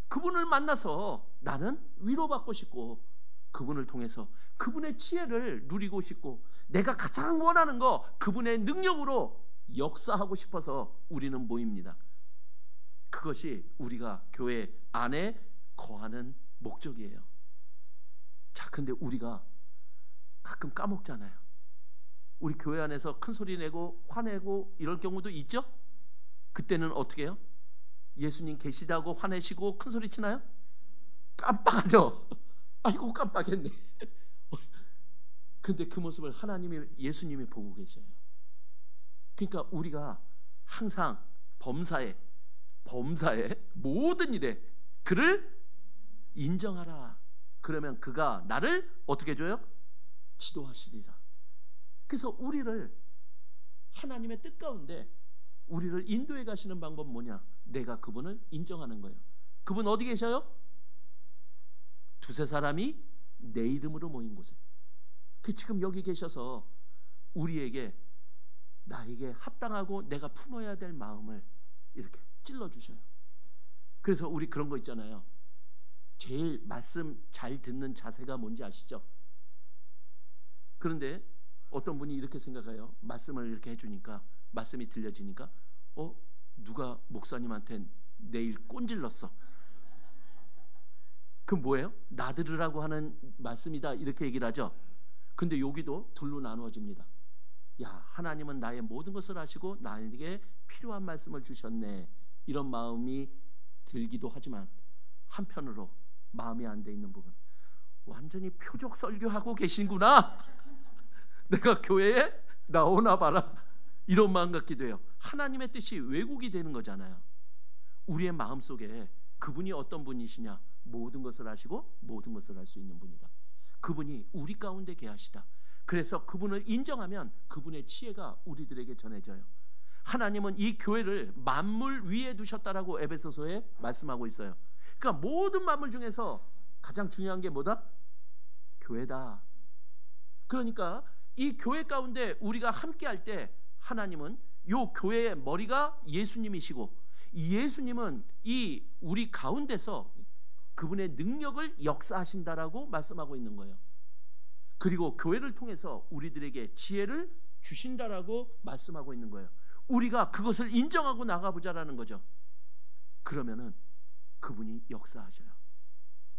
그분을 만나서 나는 위로받고 싶고, 그분을 통해서 그분의 지혜를 누리고 싶고, 내가 가장 원하는 거 그분의 능력으로 역사하고 싶어서 우리는 모입니다. 그것이 우리가 교회 안에 거하는 목적이에요. 자, 근데 우리가 가끔 까먹잖아요. 우리 교회 안에서 큰 소리 내고 화내고 이럴 경우도 있죠? 그때는 어떻게 해요? 예수님 계시다고 화내시고 큰 소리 치나요? 깜빡하죠? 아이고 깜빡했네. 근데 그 모습을 예수님이 보고 계셔요. 그러니까 우리가 항상 범사에 모든 일에 그를 인정하라. 그러면 그가 나를 어떻게 해줘요? 지도하시리라. 그래서 우리를 하나님의 뜻 가운데 우리를 인도해 가시는 방법 뭐냐? 내가 그분을 인정하는 거예요. 그분 어디 계셔요? 두세 사람이 내 이름으로 모인 곳에. 그 지금 여기 계셔서 나에게 합당하고 내가 품어야 될 마음을 이렇게 찔러주셔요. 그래서 우리 그런 거 있잖아요. 제일 말씀 잘 듣는 자세가 뭔지 아시죠? 그런데 어떤 분이 이렇게 생각해요. 말씀을 이렇게 해주니까, 말씀이 들려지니까 누가 목사님한테 내일 꼰질렀어. 그럼 뭐예요? 나 들으라고 하는 말씀이다, 이렇게 얘기를 하죠. 근데 여기도 둘로 나누어집니다. 야, 하나님은 나의 모든 것을 아시고 나에게 필요한 말씀을 주셨네, 이런 마음이 들기도 하지만, 한편으로 마음이 안 돼 있는 부분, 완전히 표적 설교하고 계신구나. 내가 교회에 나오나 봐라, 이런 마음 같기도 해요. 하나님의 뜻이 왜곡이 되는 거잖아요. 우리의 마음속에 그분이 어떤 분이시냐? 모든 것을 아시고 모든 것을 할 수 있는 분이다. 그분이 우리 가운데 계시다. 그래서 그분을 인정하면 그분의 지혜가 우리들에게 전해져요. 하나님은 이 교회를 만물 위에 두셨다라고 에베소서에 말씀하고 있어요. 그러니까 모든 만물 중에서 가장 중요한 게 뭐다? 교회다. 그러니까 이 교회 가운데 우리가 함께 할 때 하나님은 이 교회의 머리가 예수님이시고, 예수님은 이 우리 가운데서 그분의 능력을 역사하신다라고 말씀하고 있는 거예요. 그리고 교회를 통해서 우리들에게 지혜를 주신다라고 말씀하고 있는 거예요. 우리가 그것을 인정하고 나가보자라는 거죠. 그러면은 그분이 역사하셔요.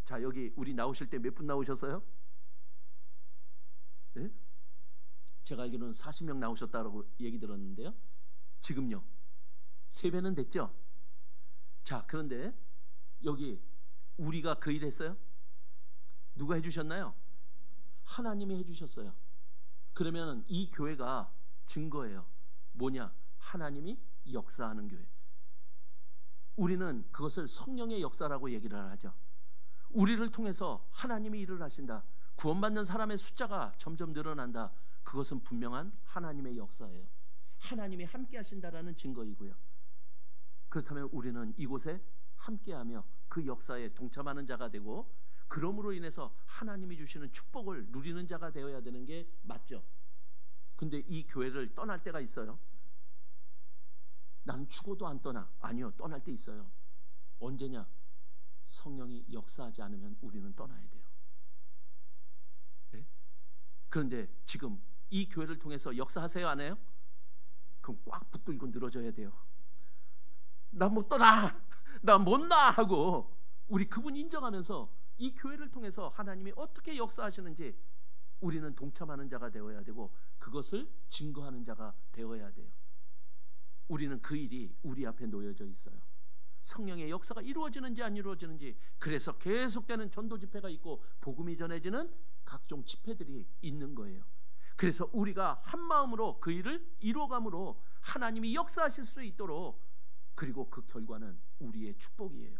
자, 여기 우리 나오실 때 몇 분 나오셨어요? 네? 제가 알기로는 40명 나오셨다고 얘기 들었는데요. 지금요? 3배는 됐죠? 자, 그런데 여기 우리가 그 일 했어요? 누가 해주셨나요? 하나님이 해주셨어요. 그러면 이 교회가 증거예요. 뭐냐? 하나님이 역사하는 교회. 우리는 그것을 성령의 역사라고 얘기를 하죠. 우리를 통해서 하나님이 일을 하신다. 구원받는 사람의 숫자가 점점 늘어난다. 그것은 분명한 하나님의 역사예요. 하나님이 함께 하신다라는 증거이고요. 그렇다면 우리는 이곳에 함께하며 그 역사에 동참하는 자가 되고, 그러므로 인해서 하나님이 주시는 축복을 누리는 자가 되어야 되는 게 맞죠. 근데 이 교회를 떠날 때가 있어요. 나는 죽어도 안 떠나. 아니요, 떠날 때 있어요. 언제냐? 성령이 역사하지 않으면 우리는 떠나야 돼요. 네? 그런데 지금 이 교회를 통해서 역사하세요, 안 해요? 그럼 꽉 붙들고 늘어져야 돼요. 나 못 떠나, 나 못 나 하고 우리 그분 인정하면서 이 교회를 통해서 하나님이 어떻게 역사하시는지 우리는 동참하는 자가 되어야 되고, 그것을 증거하는 자가 되어야 돼요. 우리는 그 일이 우리 앞에 놓여져 있어요. 성령의 역사가 이루어지는지 안 이루어지는지. 그래서 계속되는 전도 집회가 있고 복음이 전해지는 각종 집회들이 있는 거예요. 그래서 우리가 한 마음으로 그 일을 이루어감으로 하나님이 역사하실 수 있도록, 그리고 그 결과는 우리의 축복이에요.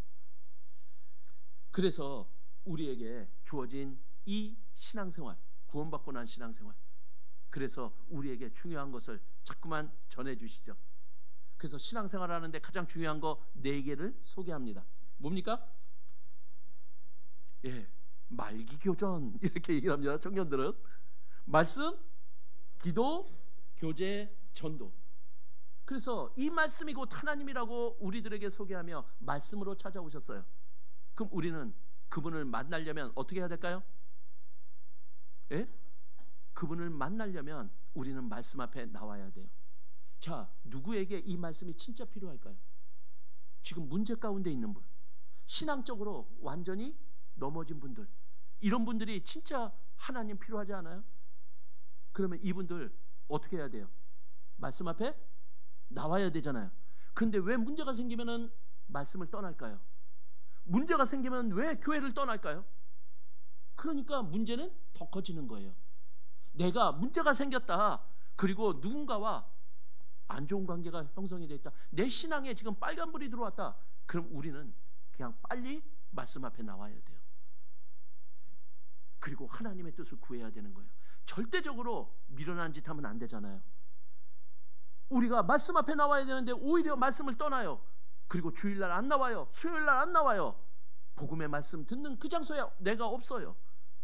그래서 우리에게 주어진 이 신앙생활, 구원받고 난 신앙생활, 그래서 우리에게 중요한 것을 자꾸만 전해주시죠. 그래서 신앙생활 하는데 가장 중요한 거 4개를 소개합니다. 뭡니까? 예, 말기교전 이렇게 얘기를 합니다. 청년들은 말씀, 기도, 교제, 전도. 그래서 이 말씀이 곧 하나님이라고 우리들에게 소개하며 말씀으로 찾아오셨어요. 그럼 우리는 그분을 만나려면 어떻게 해야 될까요? 예? 그분을 만나려면 우리는 말씀 앞에 나와야 돼요. 자, 누구에게 이 말씀이 진짜 필요할까요? 지금 문제 가운데 있는 분, 신앙적으로 완전히 넘어진 분들, 이런 분들이 진짜 하나님 필요하지 않아요? 그러면 이분들 어떻게 해야 돼요? 말씀 앞에 나와야 되잖아요. 그런데 왜 문제가 생기면은 말씀을 떠날까요? 문제가 생기면 왜 교회를 떠날까요? 그러니까 문제는 더 커지는 거예요. 내가 문제가 생겼다, 그리고 누군가와 안 좋은 관계가 형성이 되어 있다, 내 신앙에 지금 빨간불이 들어왔다, 그럼 우리는 그냥 빨리 말씀 앞에 나와야 돼요. 그리고 하나님의 뜻을 구해야 되는 거예요. 절대적으로 미련한 짓 하면 안 되잖아요. 우리가 말씀 앞에 나와야 되는데 오히려 말씀을 떠나요. 그리고 주일날 안 나와요. 수요일날 안 나와요. 복음의 말씀 듣는 그 장소에 내가 없어요.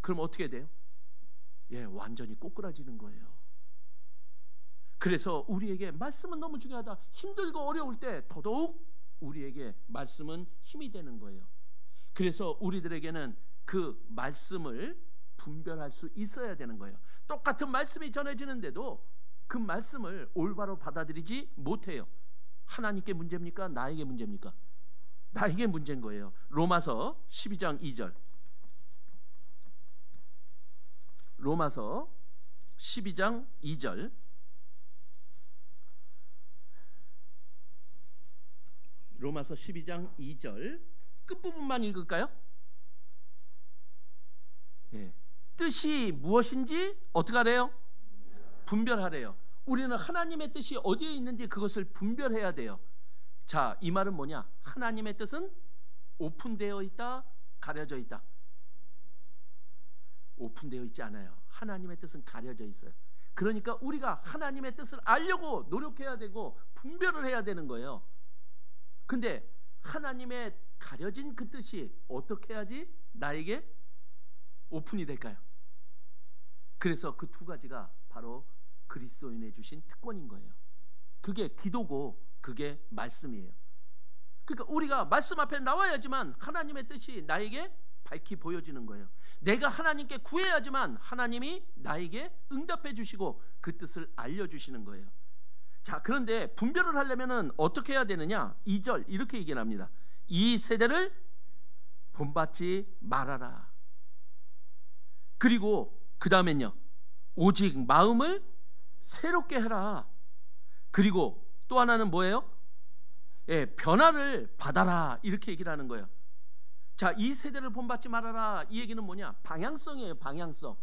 그럼 어떻게 돼요? 예, 완전히 꼬꾸라지는 거예요. 그래서 우리에게 말씀은 너무 중요하다. 힘들고 어려울 때 더더욱 우리에게 말씀은 힘이 되는 거예요. 그래서 우리들에게는 그 말씀을 분별할 수 있어야 되는 거예요. 똑같은 말씀이 전해지는데도 그 말씀을 올바로 받아들이지 못해요. 하나님께 문제입니까? 나에게 문제입니까? 나에게 문제인 거예요. 로마서 12장 2절. 로마서 12장 2절. 로마서 12장 2절 끝부분만 읽을까요? 예. 뜻이 무엇인지 어떻게 하래요? 분별하래요. 우리는 하나님의 뜻이 어디에 있는지 그것을 분별해야 돼요. 자, 이 말은 뭐냐? 하나님의 뜻은 오픈되어 있다, 가려져 있다. 오픈되어 있지 않아요. 하나님의 뜻은 가려져 있어요. 그러니까 우리가 하나님의 뜻을 알려고 노력해야 되고 분별을 해야 되는 거예요. 근데 하나님의 가려진 그 뜻이 어떻게 해야지 나에게 오픈이 될까요? 그래서 그 두 가지가 바로 그리스도인에 주신 특권인 거예요. 그게 기도고 그게 말씀이에요. 그러니까 우리가 말씀 앞에 나와야지만 하나님의 뜻이 나에게 밝히 보여지는 거예요. 내가 하나님께 구해야지만 하나님이 나에게 응답해 주시고 그 뜻을 알려주시는 거예요. 자, 그런데 분별을 하려면 어떻게 해야 되느냐? 2절 이렇게 얘기를 합니다. 이 세대를 본받지 말아라. 그리고 그 다음엔요, 오직 마음을 새롭게 해라. 그리고 또 하나는 뭐예요? 예, 변화를 받아라. 이렇게 얘기를 하는 거예요. 자, 이 세대를 본받지 말아라. 이 얘기는 뭐냐? 방향성이에요. 방향성.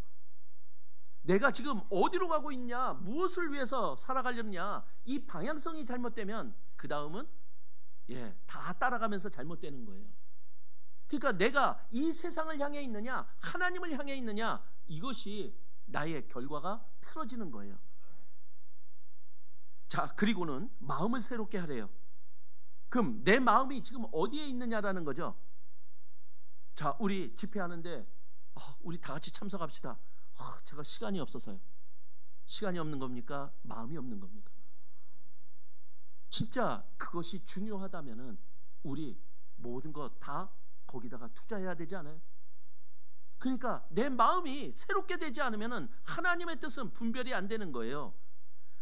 내가 지금 어디로 가고 있냐, 무엇을 위해서 살아가려느냐, 이 방향성이 잘못되면 그 다음은 다 따라가면서 잘못되는 거예요. 그러니까 내가 이 세상을 향해 있느냐 하나님을 향해 있느냐, 이것이 나의 결과가 틀어지는 거예요. 자, 그리고는 마음을 새롭게 하래요. 그럼 내 마음이 지금 어디에 있느냐라는 거죠. 자, 우리 집회하는데 우리 다 같이 참석합시다. 제가 시간이 없어서요. 시간이 없는 겁니까? 마음이 없는 겁니까? 진짜 그것이 중요하다면은 우리 모든 것 다 거기다가 투자해야 되지 않아요? 그러니까 내 마음이 새롭게 되지 않으면은 하나님의 뜻은 분별이 안 되는 거예요.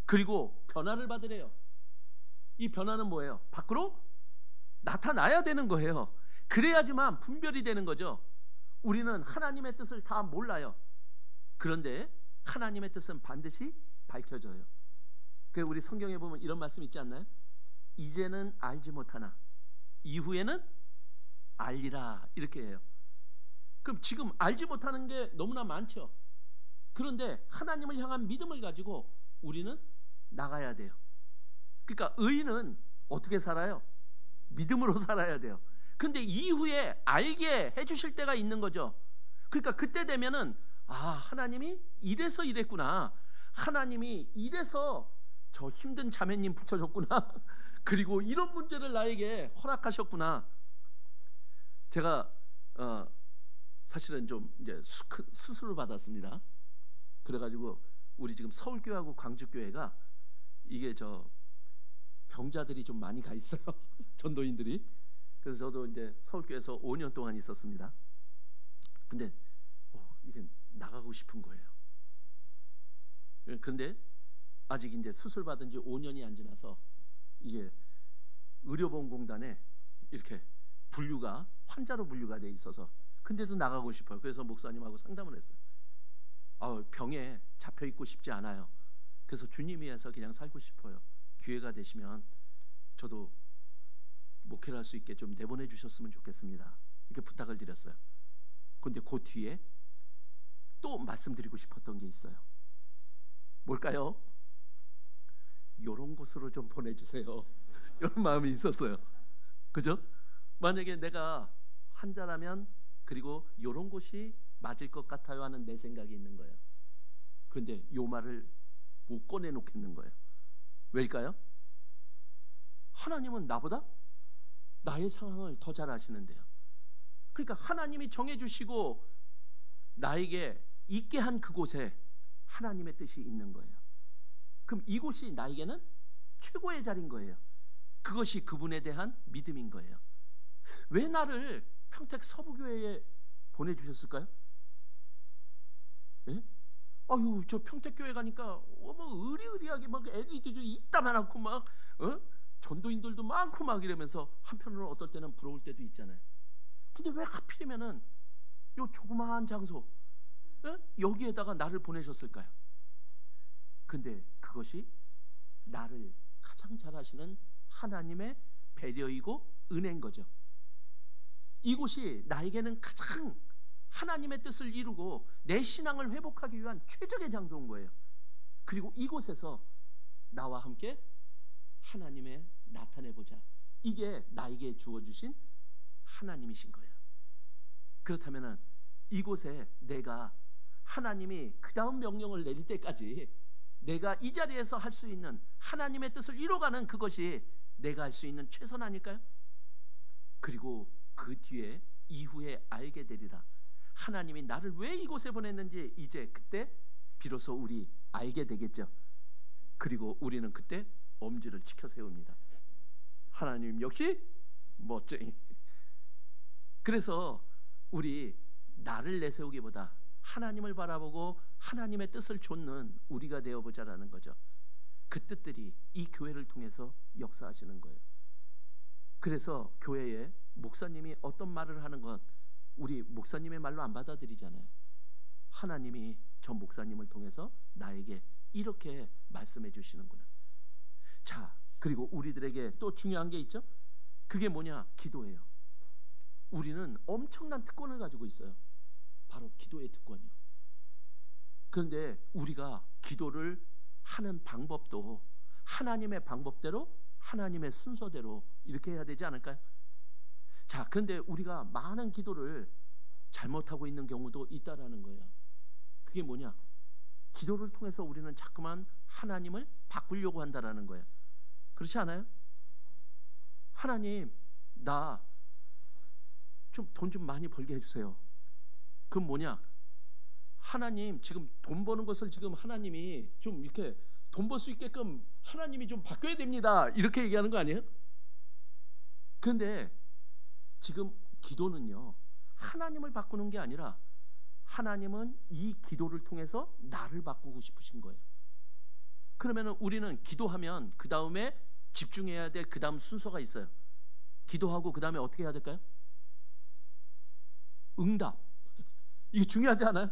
그리고 변화를 받으래요. 이 변화는 뭐예요? 밖으로 나타나야 되는 거예요. 그래야지만 분별이 되는 거죠. 우리는 하나님의 뜻을 다 몰라요. 그런데 하나님의 뜻은 반드시 밝혀져요. 그 우리 성경에 보면 이런 말씀 있지 않나요? 이제는 알지 못하나 이후에는 알리라, 이렇게 해요. 그럼 지금 알지 못하는 게 너무나 많죠. 그런데 하나님을 향한 믿음을 가지고 우리는 나가야 돼요. 그러니까 의인은 어떻게 살아요? 믿음으로 살아야 돼요. 근데 이후에 알게 해주실 때가 있는 거죠. 그러니까 그때 되면은 하나님이 이래서 이랬구나, 하나님이 이래서 저 힘든 자매님 붙여줬구나 그리고 이런 문제를 나에게 허락하셨구나. 제가 사실은 좀 이제 수술을 받았습니다. 그래가지고 우리 지금 서울교회하고 광주교회가 이게 저 병자들이 좀 많이 가 있어요. 전도인들이. 그래서 저도 이제 서울교회에서 5년 동안 있었습니다. 근데 이게 나가고 싶은 거예요. 근데 아직 이제 수술 받은 지 5년이 안 지나서 이게 의료보험공단에 이렇게 분류가 환자로 분류가 돼 있어서, 근데도 나가고 싶어요. 그래서 목사님하고 상담을 했어요. 병에 잡혀 있고 싶지 않아요. 그래서 주님 위해서 그냥 살고 싶어요. 기회가 되시면 저도 목회를 할 수 있게 좀 내보내 주셨으면 좋겠습니다. 이렇게 부탁을 드렸어요. 근데 그 뒤에 또 말씀드리고 싶었던 게 있어요. 뭘까요? 이런 곳으로 좀 보내주세요. 이런 마음이 있었어요. 그죠? 만약에 내가 환자라면 그리고 이런 곳이 맞을 것 같아요 하는 내 생각이 있는 거예요. 근데 요 말을 못 꺼내놓겠는 거예요. 왜일까요? 하나님은 나보다 나의 상황을 더 잘 아시는데요. 그러니까 하나님이 정해주시고 나에게 있게 한 그곳에 하나님의 뜻이 있는 거예요. 그럼 이곳이 나에게는 최고의 자리인 거예요. 그것이 그분에 대한 믿음인 거예요. 왜 나를 평택 서부교회에 보내주셨을까요? 예? 저 평택교회 가니까 의리의리하게 막 LED도 이따만하고 막 전도인들도 많고 막 이러면서 한편으로는 어떨 때는 부러울 때도 있잖아요. 근데 왜 하필이면은 요 조그마한 장소 여기에다가 나를 보내셨을까요? 근데 그것이 나를 가장 잘 아시는 하나님의 배려이고 은혜인 거죠. 이곳이 나에게는 가장 하나님의 뜻을 이루고 내 신앙을 회복하기 위한 최적의 장소인 거예요. 그리고 이곳에서 나와 함께 하나님의 나타내보자, 이게 나에게 주어주신 하나님이신 거예요. 그렇다면 이곳에 내가 하나님이 그 다음 명령을 내릴 때까지 내가 이 자리에서 할 수 있는 하나님의 뜻을 이뤄가는 그것이 내가 할 수 있는 최선 아닐까요? 그리고 그 뒤에 이후에 알게 되리라, 하나님이 나를 왜 이곳에 보냈는지 이제 그때 비로소 우리 알게 되겠죠. 그리고 우리는 그때 엄지를 치켜 세웁니다. 하나님 역시 멋쟁이. 그래서 우리 나를 내세우기보다 하나님을 바라보고 하나님의 뜻을 좇는 우리가 되어보자라는 거죠. 그 뜻들이 이 교회를 통해서 역사하시는 거예요. 그래서 교회에 목사님이 어떤 말을 하는 건 우리 목사님의 말로 안 받아들이잖아요. 하나님이 저 목사님을 통해서 나에게 이렇게 말씀해 주시는구나. 자, 그리고 우리들에게 또 중요한 게 있죠. 그게 뭐냐? 기도예요. 우리는 엄청난 특권을 가지고 있어요. 바로 기도의 특권이요. 그런데 우리가 기도를 하는 방법도 하나님의 방법대로, 하나님의 순서대로 이렇게 해야 되지 않을까요? 자, 그런데 우리가 많은 기도를 잘못하고 있는 경우도 있다라는 거예요. 그게 뭐냐? 기도를 통해서 우리는 자꾸만 하나님을 바꾸려고 한다라는 거예요. 그렇지 않아요? 하나님, 나 좀 돈 좀 많이 벌게 해주세요. 그건 뭐냐? 하나님, 지금 돈 버는 것을 지금 하나님이 좀 이렇게 돈 벌 수 있게끔 하나님이 좀 바뀌어야 됩니다. 이렇게 얘기하는 거 아니에요? 그런데 지금 기도는요, 하나님을 바꾸는 게 아니라 하나님은 이 기도를 통해서 나를 바꾸고 싶으신 거예요. 그러면 우리는 기도하면 그 다음에 집중해야 될 그 다음 순서가 있어요. 기도하고 그 다음에 어떻게 해야 될까요? 응답. 이게 중요하지 않아요?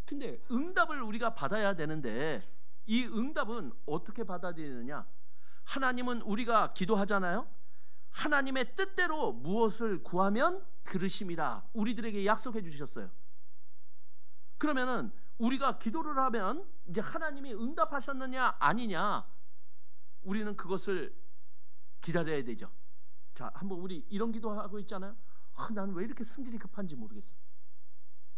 근데 응답을 우리가 받아야 되는데 이 응답은 어떻게 받아들이느냐? 하나님은 우리가 기도하잖아요. 하나님의 뜻대로 무엇을 구하면 들으심이라 우리들에게 약속해 주셨어요. 그러면은 우리가 기도를 하면 이제 하나님이 응답하셨느냐 아니냐, 우리는 그것을 기다려야 되죠. 자, 한번 우리 이런 기도하고 있잖아요. 나는 왜 이렇게 승질이 급한지 모르겠어.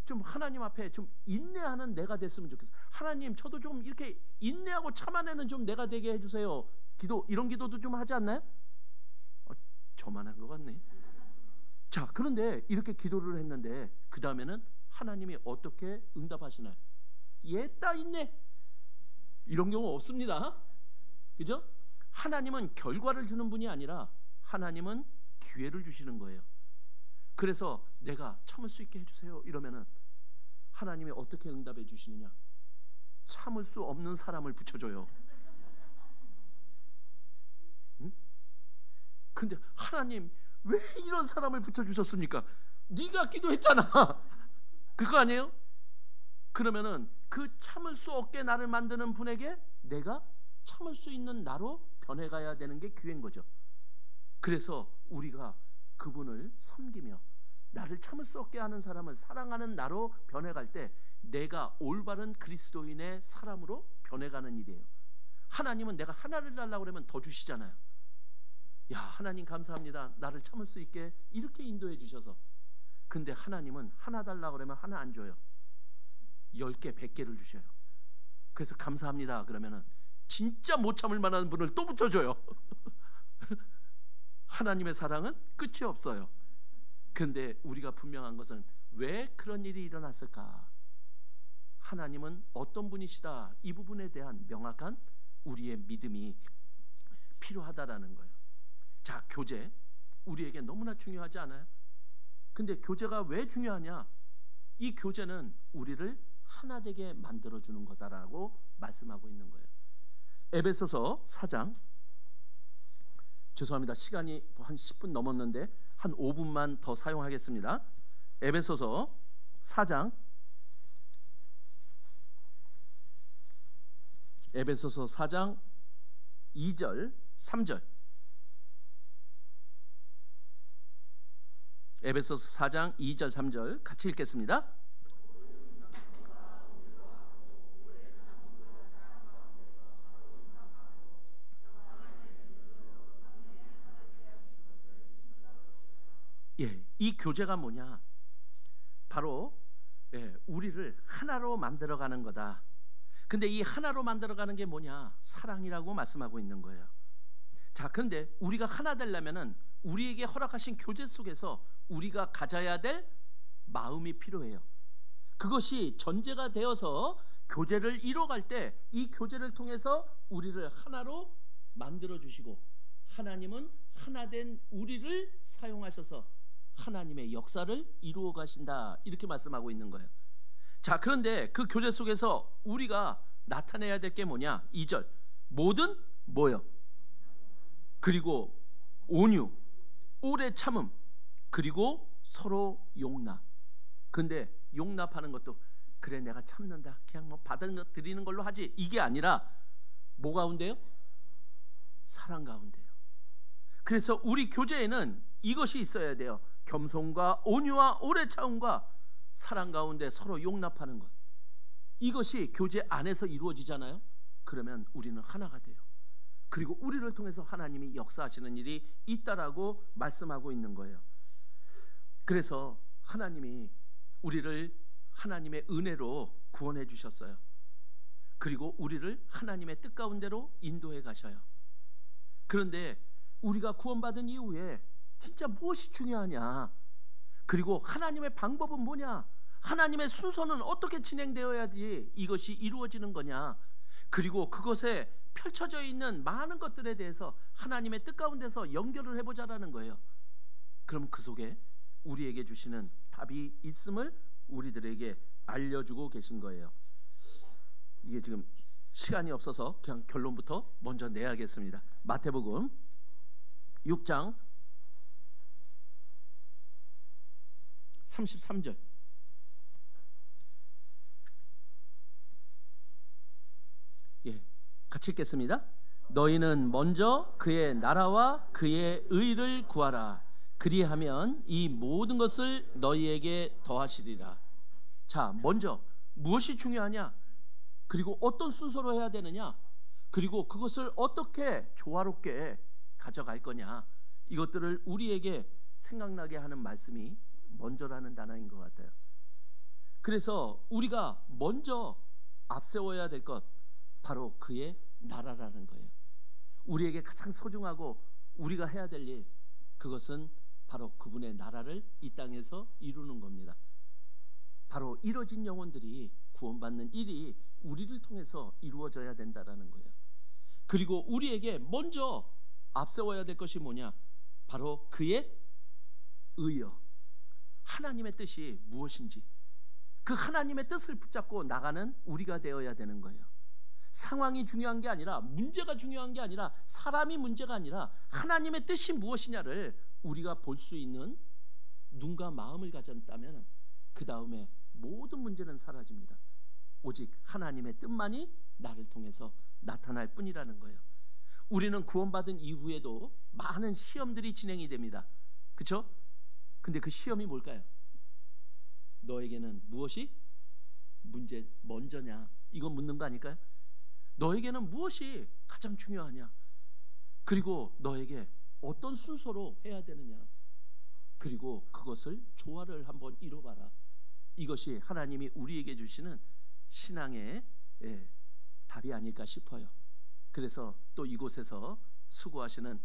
좀 하나님 앞에 좀 인내하는 내가 됐으면 좋겠어. 하나님, 저도 좀 이렇게 인내하고 참아내는 좀 내가 되게 해주세요. 기도, 이런 기도도 좀 하지 않나요? 저만 한 것 같네. 자, 그런데 이렇게 기도를 했는데 그 다음에는 하나님이 어떻게 응답하시나요? 얘따 있네, 이런 경우 없습니다. 그죠? 하나님은 결과를 주는 분이 아니라 하나님은 기회를 주시는 거예요. 그래서 내가 참을 수 있게 해주세요 이러면은 하나님이 어떻게 응답해 주시느냐? 참을 수 없는 사람을 붙여줘요. 응? 근데 하나님, 왜 이런 사람을 붙여주셨습니까? 네가 기도했잖아. 그거 아니에요? 그러면은 그 참을 수 없게 나를 만드는 분에게 내가 참을 수 있는 나로 변해가야 되는 게 기회인 거죠. 그래서 우리가 그분을 섬기며 나를 참을 수 없게 하는 사람을 사랑하는 나로 변해갈 때 내가 올바른 그리스도인의 사람으로 변해가는 일이에요. 하나님은 내가 하나를 달라고 그러면 더 주시잖아요. 야, 하나님 감사합니다, 나를 참을 수 있게 이렇게 인도해 주셔서. 근데 하나님은 하나 달라고 그러면 하나 안 줘요. 10개, 100개를 주셔요. 그래서 감사합니다 그러면은 진짜 못 참을 만한 분을 또 붙여줘요. 하나님의 사랑은 끝이 없어요. 그런데 우리가 분명한 것은 왜 그런 일이 일어났을까? 하나님은 어떤 분이시다, 이 부분에 대한 명확한 우리의 믿음이 필요하다라는 거예요. 자, 교제, 우리에게 너무나 중요하지 않아요? 근데 교제가 왜 중요하냐? 이 교제는 우리를 하나 되게 만들어주는 거다라고 말씀하고 있는 거예요. 에베소서 4장, 죄송합니다, 시간이 한 10분 넘었는데 한 5분만 더 사용하겠습니다. 에베소서 4장, 에베소서 4장 2절 3절, 에베소서 4장 2절 3절 같이 읽겠습니다. 예, 이 교제가 뭐냐? 바로 우리를 하나로 만들어가는 거다. 근데 이 하나로 만들어가는 게 뭐냐? 사랑이라고 말씀하고 있는 거예요. 자, 그런데 우리가 하나 되려면은 우리에게 허락하신 교제 속에서 우리가 가져야 될 마음이 필요해요. 그것이 전제가 되어서 교제를 이뤄갈 때 이 교제를 통해서 우리를 하나로 만들어 주시고 하나님은 하나 된 우리를 사용하셔서 하나님의 역사를 이루어 가신다, 이렇게 말씀하고 있는 거예요. 자, 그런데 그 교제 속에서 우리가 나타내야 될 게 뭐냐? 2절, 모든 뭐요? 그리고 온유, 오래 참음, 그리고 서로 용납. 근데 용납하는 것도 그래 내가 참는다, 그냥 뭐 받아들이는 걸로 하지, 이게 아니라 뭐 가운데요? 사랑 가운데요. 그래서 우리 교제에는 이것이 있어야 돼요. 겸손과 온유와 오래 참음과 사랑 가운데 서로 용납하는 것. 이것이 교제 안에서 이루어지잖아요. 그러면 우리는 하나가 돼요. 그리고 우리를 통해서 하나님이 역사하시는 일이 있다라고 말씀하고 있는 거예요. 그래서 하나님이 우리를 하나님의 은혜로 구원해 주셨어요. 그리고 우리를 하나님의 뜻 가운데로 인도해 가셔요. 그런데 우리가 구원받은 이후에 진짜 무엇이 중요하냐? 그리고 하나님의 방법은 뭐냐? 하나님의 순서는 어떻게 진행되어야지 이것이 이루어지는 거냐? 그리고 그것에 펼쳐져 있는 많은 것들에 대해서 하나님의 뜻 가운데서 연결을 해보자라는 거예요. 그럼 그 속에 우리에게 주시는 답이 있음을 우리들에게 알려주고 계신 거예요. 이게 지금 시간이 없어서 그냥 결론부터 먼저 내야겠습니다. 마태복음 6장 33절. 예, 같이 읽겠습니다. 너희는 먼저 그의 나라와 그의 의를 구하라. 그리하면 이 모든 것을 너희에게 더하시리라. 자, 먼저 무엇이 중요하냐? 그리고 어떤 순서로 해야 되느냐? 그리고 그것을 어떻게 조화롭게 가져갈 거냐? 이것들을 우리에게 생각나게 하는 말씀이 먼저라는 단어인 것 같아요. 그래서 우리가 먼저 앞세워야 될 것, 바로 그의 나라라는 거예요. 우리에게 가장 소중하고 우리가 해야 될 일, 그것은 바로 그분의 나라를 이 땅에서 이루는 겁니다. 바로 이뤄진 영혼들이 구원받는 일이 우리를 통해서 이루어져야 된다라는 거예요. 그리고 우리에게 먼저 앞세워야 될 것이 뭐냐? 바로 그의 의요. 하나님의 뜻이 무엇인지, 그 하나님의 뜻을 붙잡고 나가는 우리가 되어야 되는 거예요. 상황이 중요한 게 아니라, 문제가 중요한 게 아니라, 사람이 문제가 아니라 하나님의 뜻이 무엇이냐를 우리가 볼 수 있는 눈과 마음을 가졌다면 그 다음에 모든 문제는 사라집니다. 오직 하나님의 뜻만이 나를 통해서 나타날 뿐이라는 거예요. 우리는 구원받은 이후에도 많은 시험들이 진행이 됩니다. 그렇죠? 근데 그 시험이 뭘까요? 너에게는 무엇이 문제 먼저냐? 이건 묻는 거 아닐까요? 너에게는 무엇이 가장 중요하냐? 그리고 너에게 어떤 순서로 해야 되느냐? 그리고 그것을 조화를 한번 이뤄봐라. 이것이 하나님이 우리에게 주시는 신앙의 답이 아닐까 싶어요. 그래서 또 이곳에서 수고하시는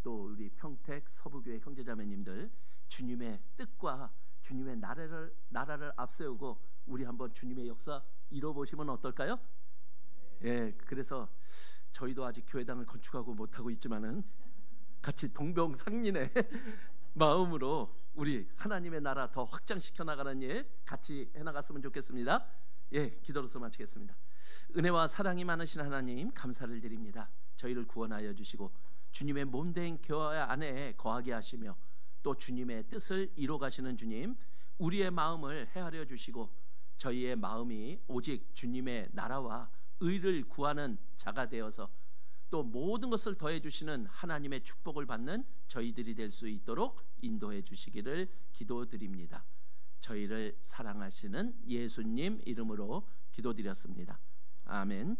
또 우리 평택 서부교회 형제자매님들, 주님의 뜻과 주님의 나라를 앞세우고 우리 한번 주님의 역사 이뤄보시면 어떨까요? 예, 그래서 저희도 아직 교회당을 건축하고 못하고 있지만은 같이 동병상련의 마음으로 우리 하나님의 나라 더 확장시켜 나가는 일 같이 해나갔으면 좋겠습니다. 예, 기도로서 마치겠습니다. 은혜와 사랑이 많으신 하나님, 감사를 드립니다. 저희를 구원하여 주시고 주님의 몸된 교회 안에 거하게 하시며 또 주님의 뜻을 이루어가시는 주님, 우리의 마음을 헤아려 주시고 저희의 마음이 오직 주님의 나라와 의를 구하는 자가 되어서 또 모든 것을 더해 주시는 하나님의 축복을 받는 저희들이 될 수 있도록 인도해 주시기를 기도드립니다. 저희를 사랑하시는 예수님 이름으로 기도드렸습니다. 아멘.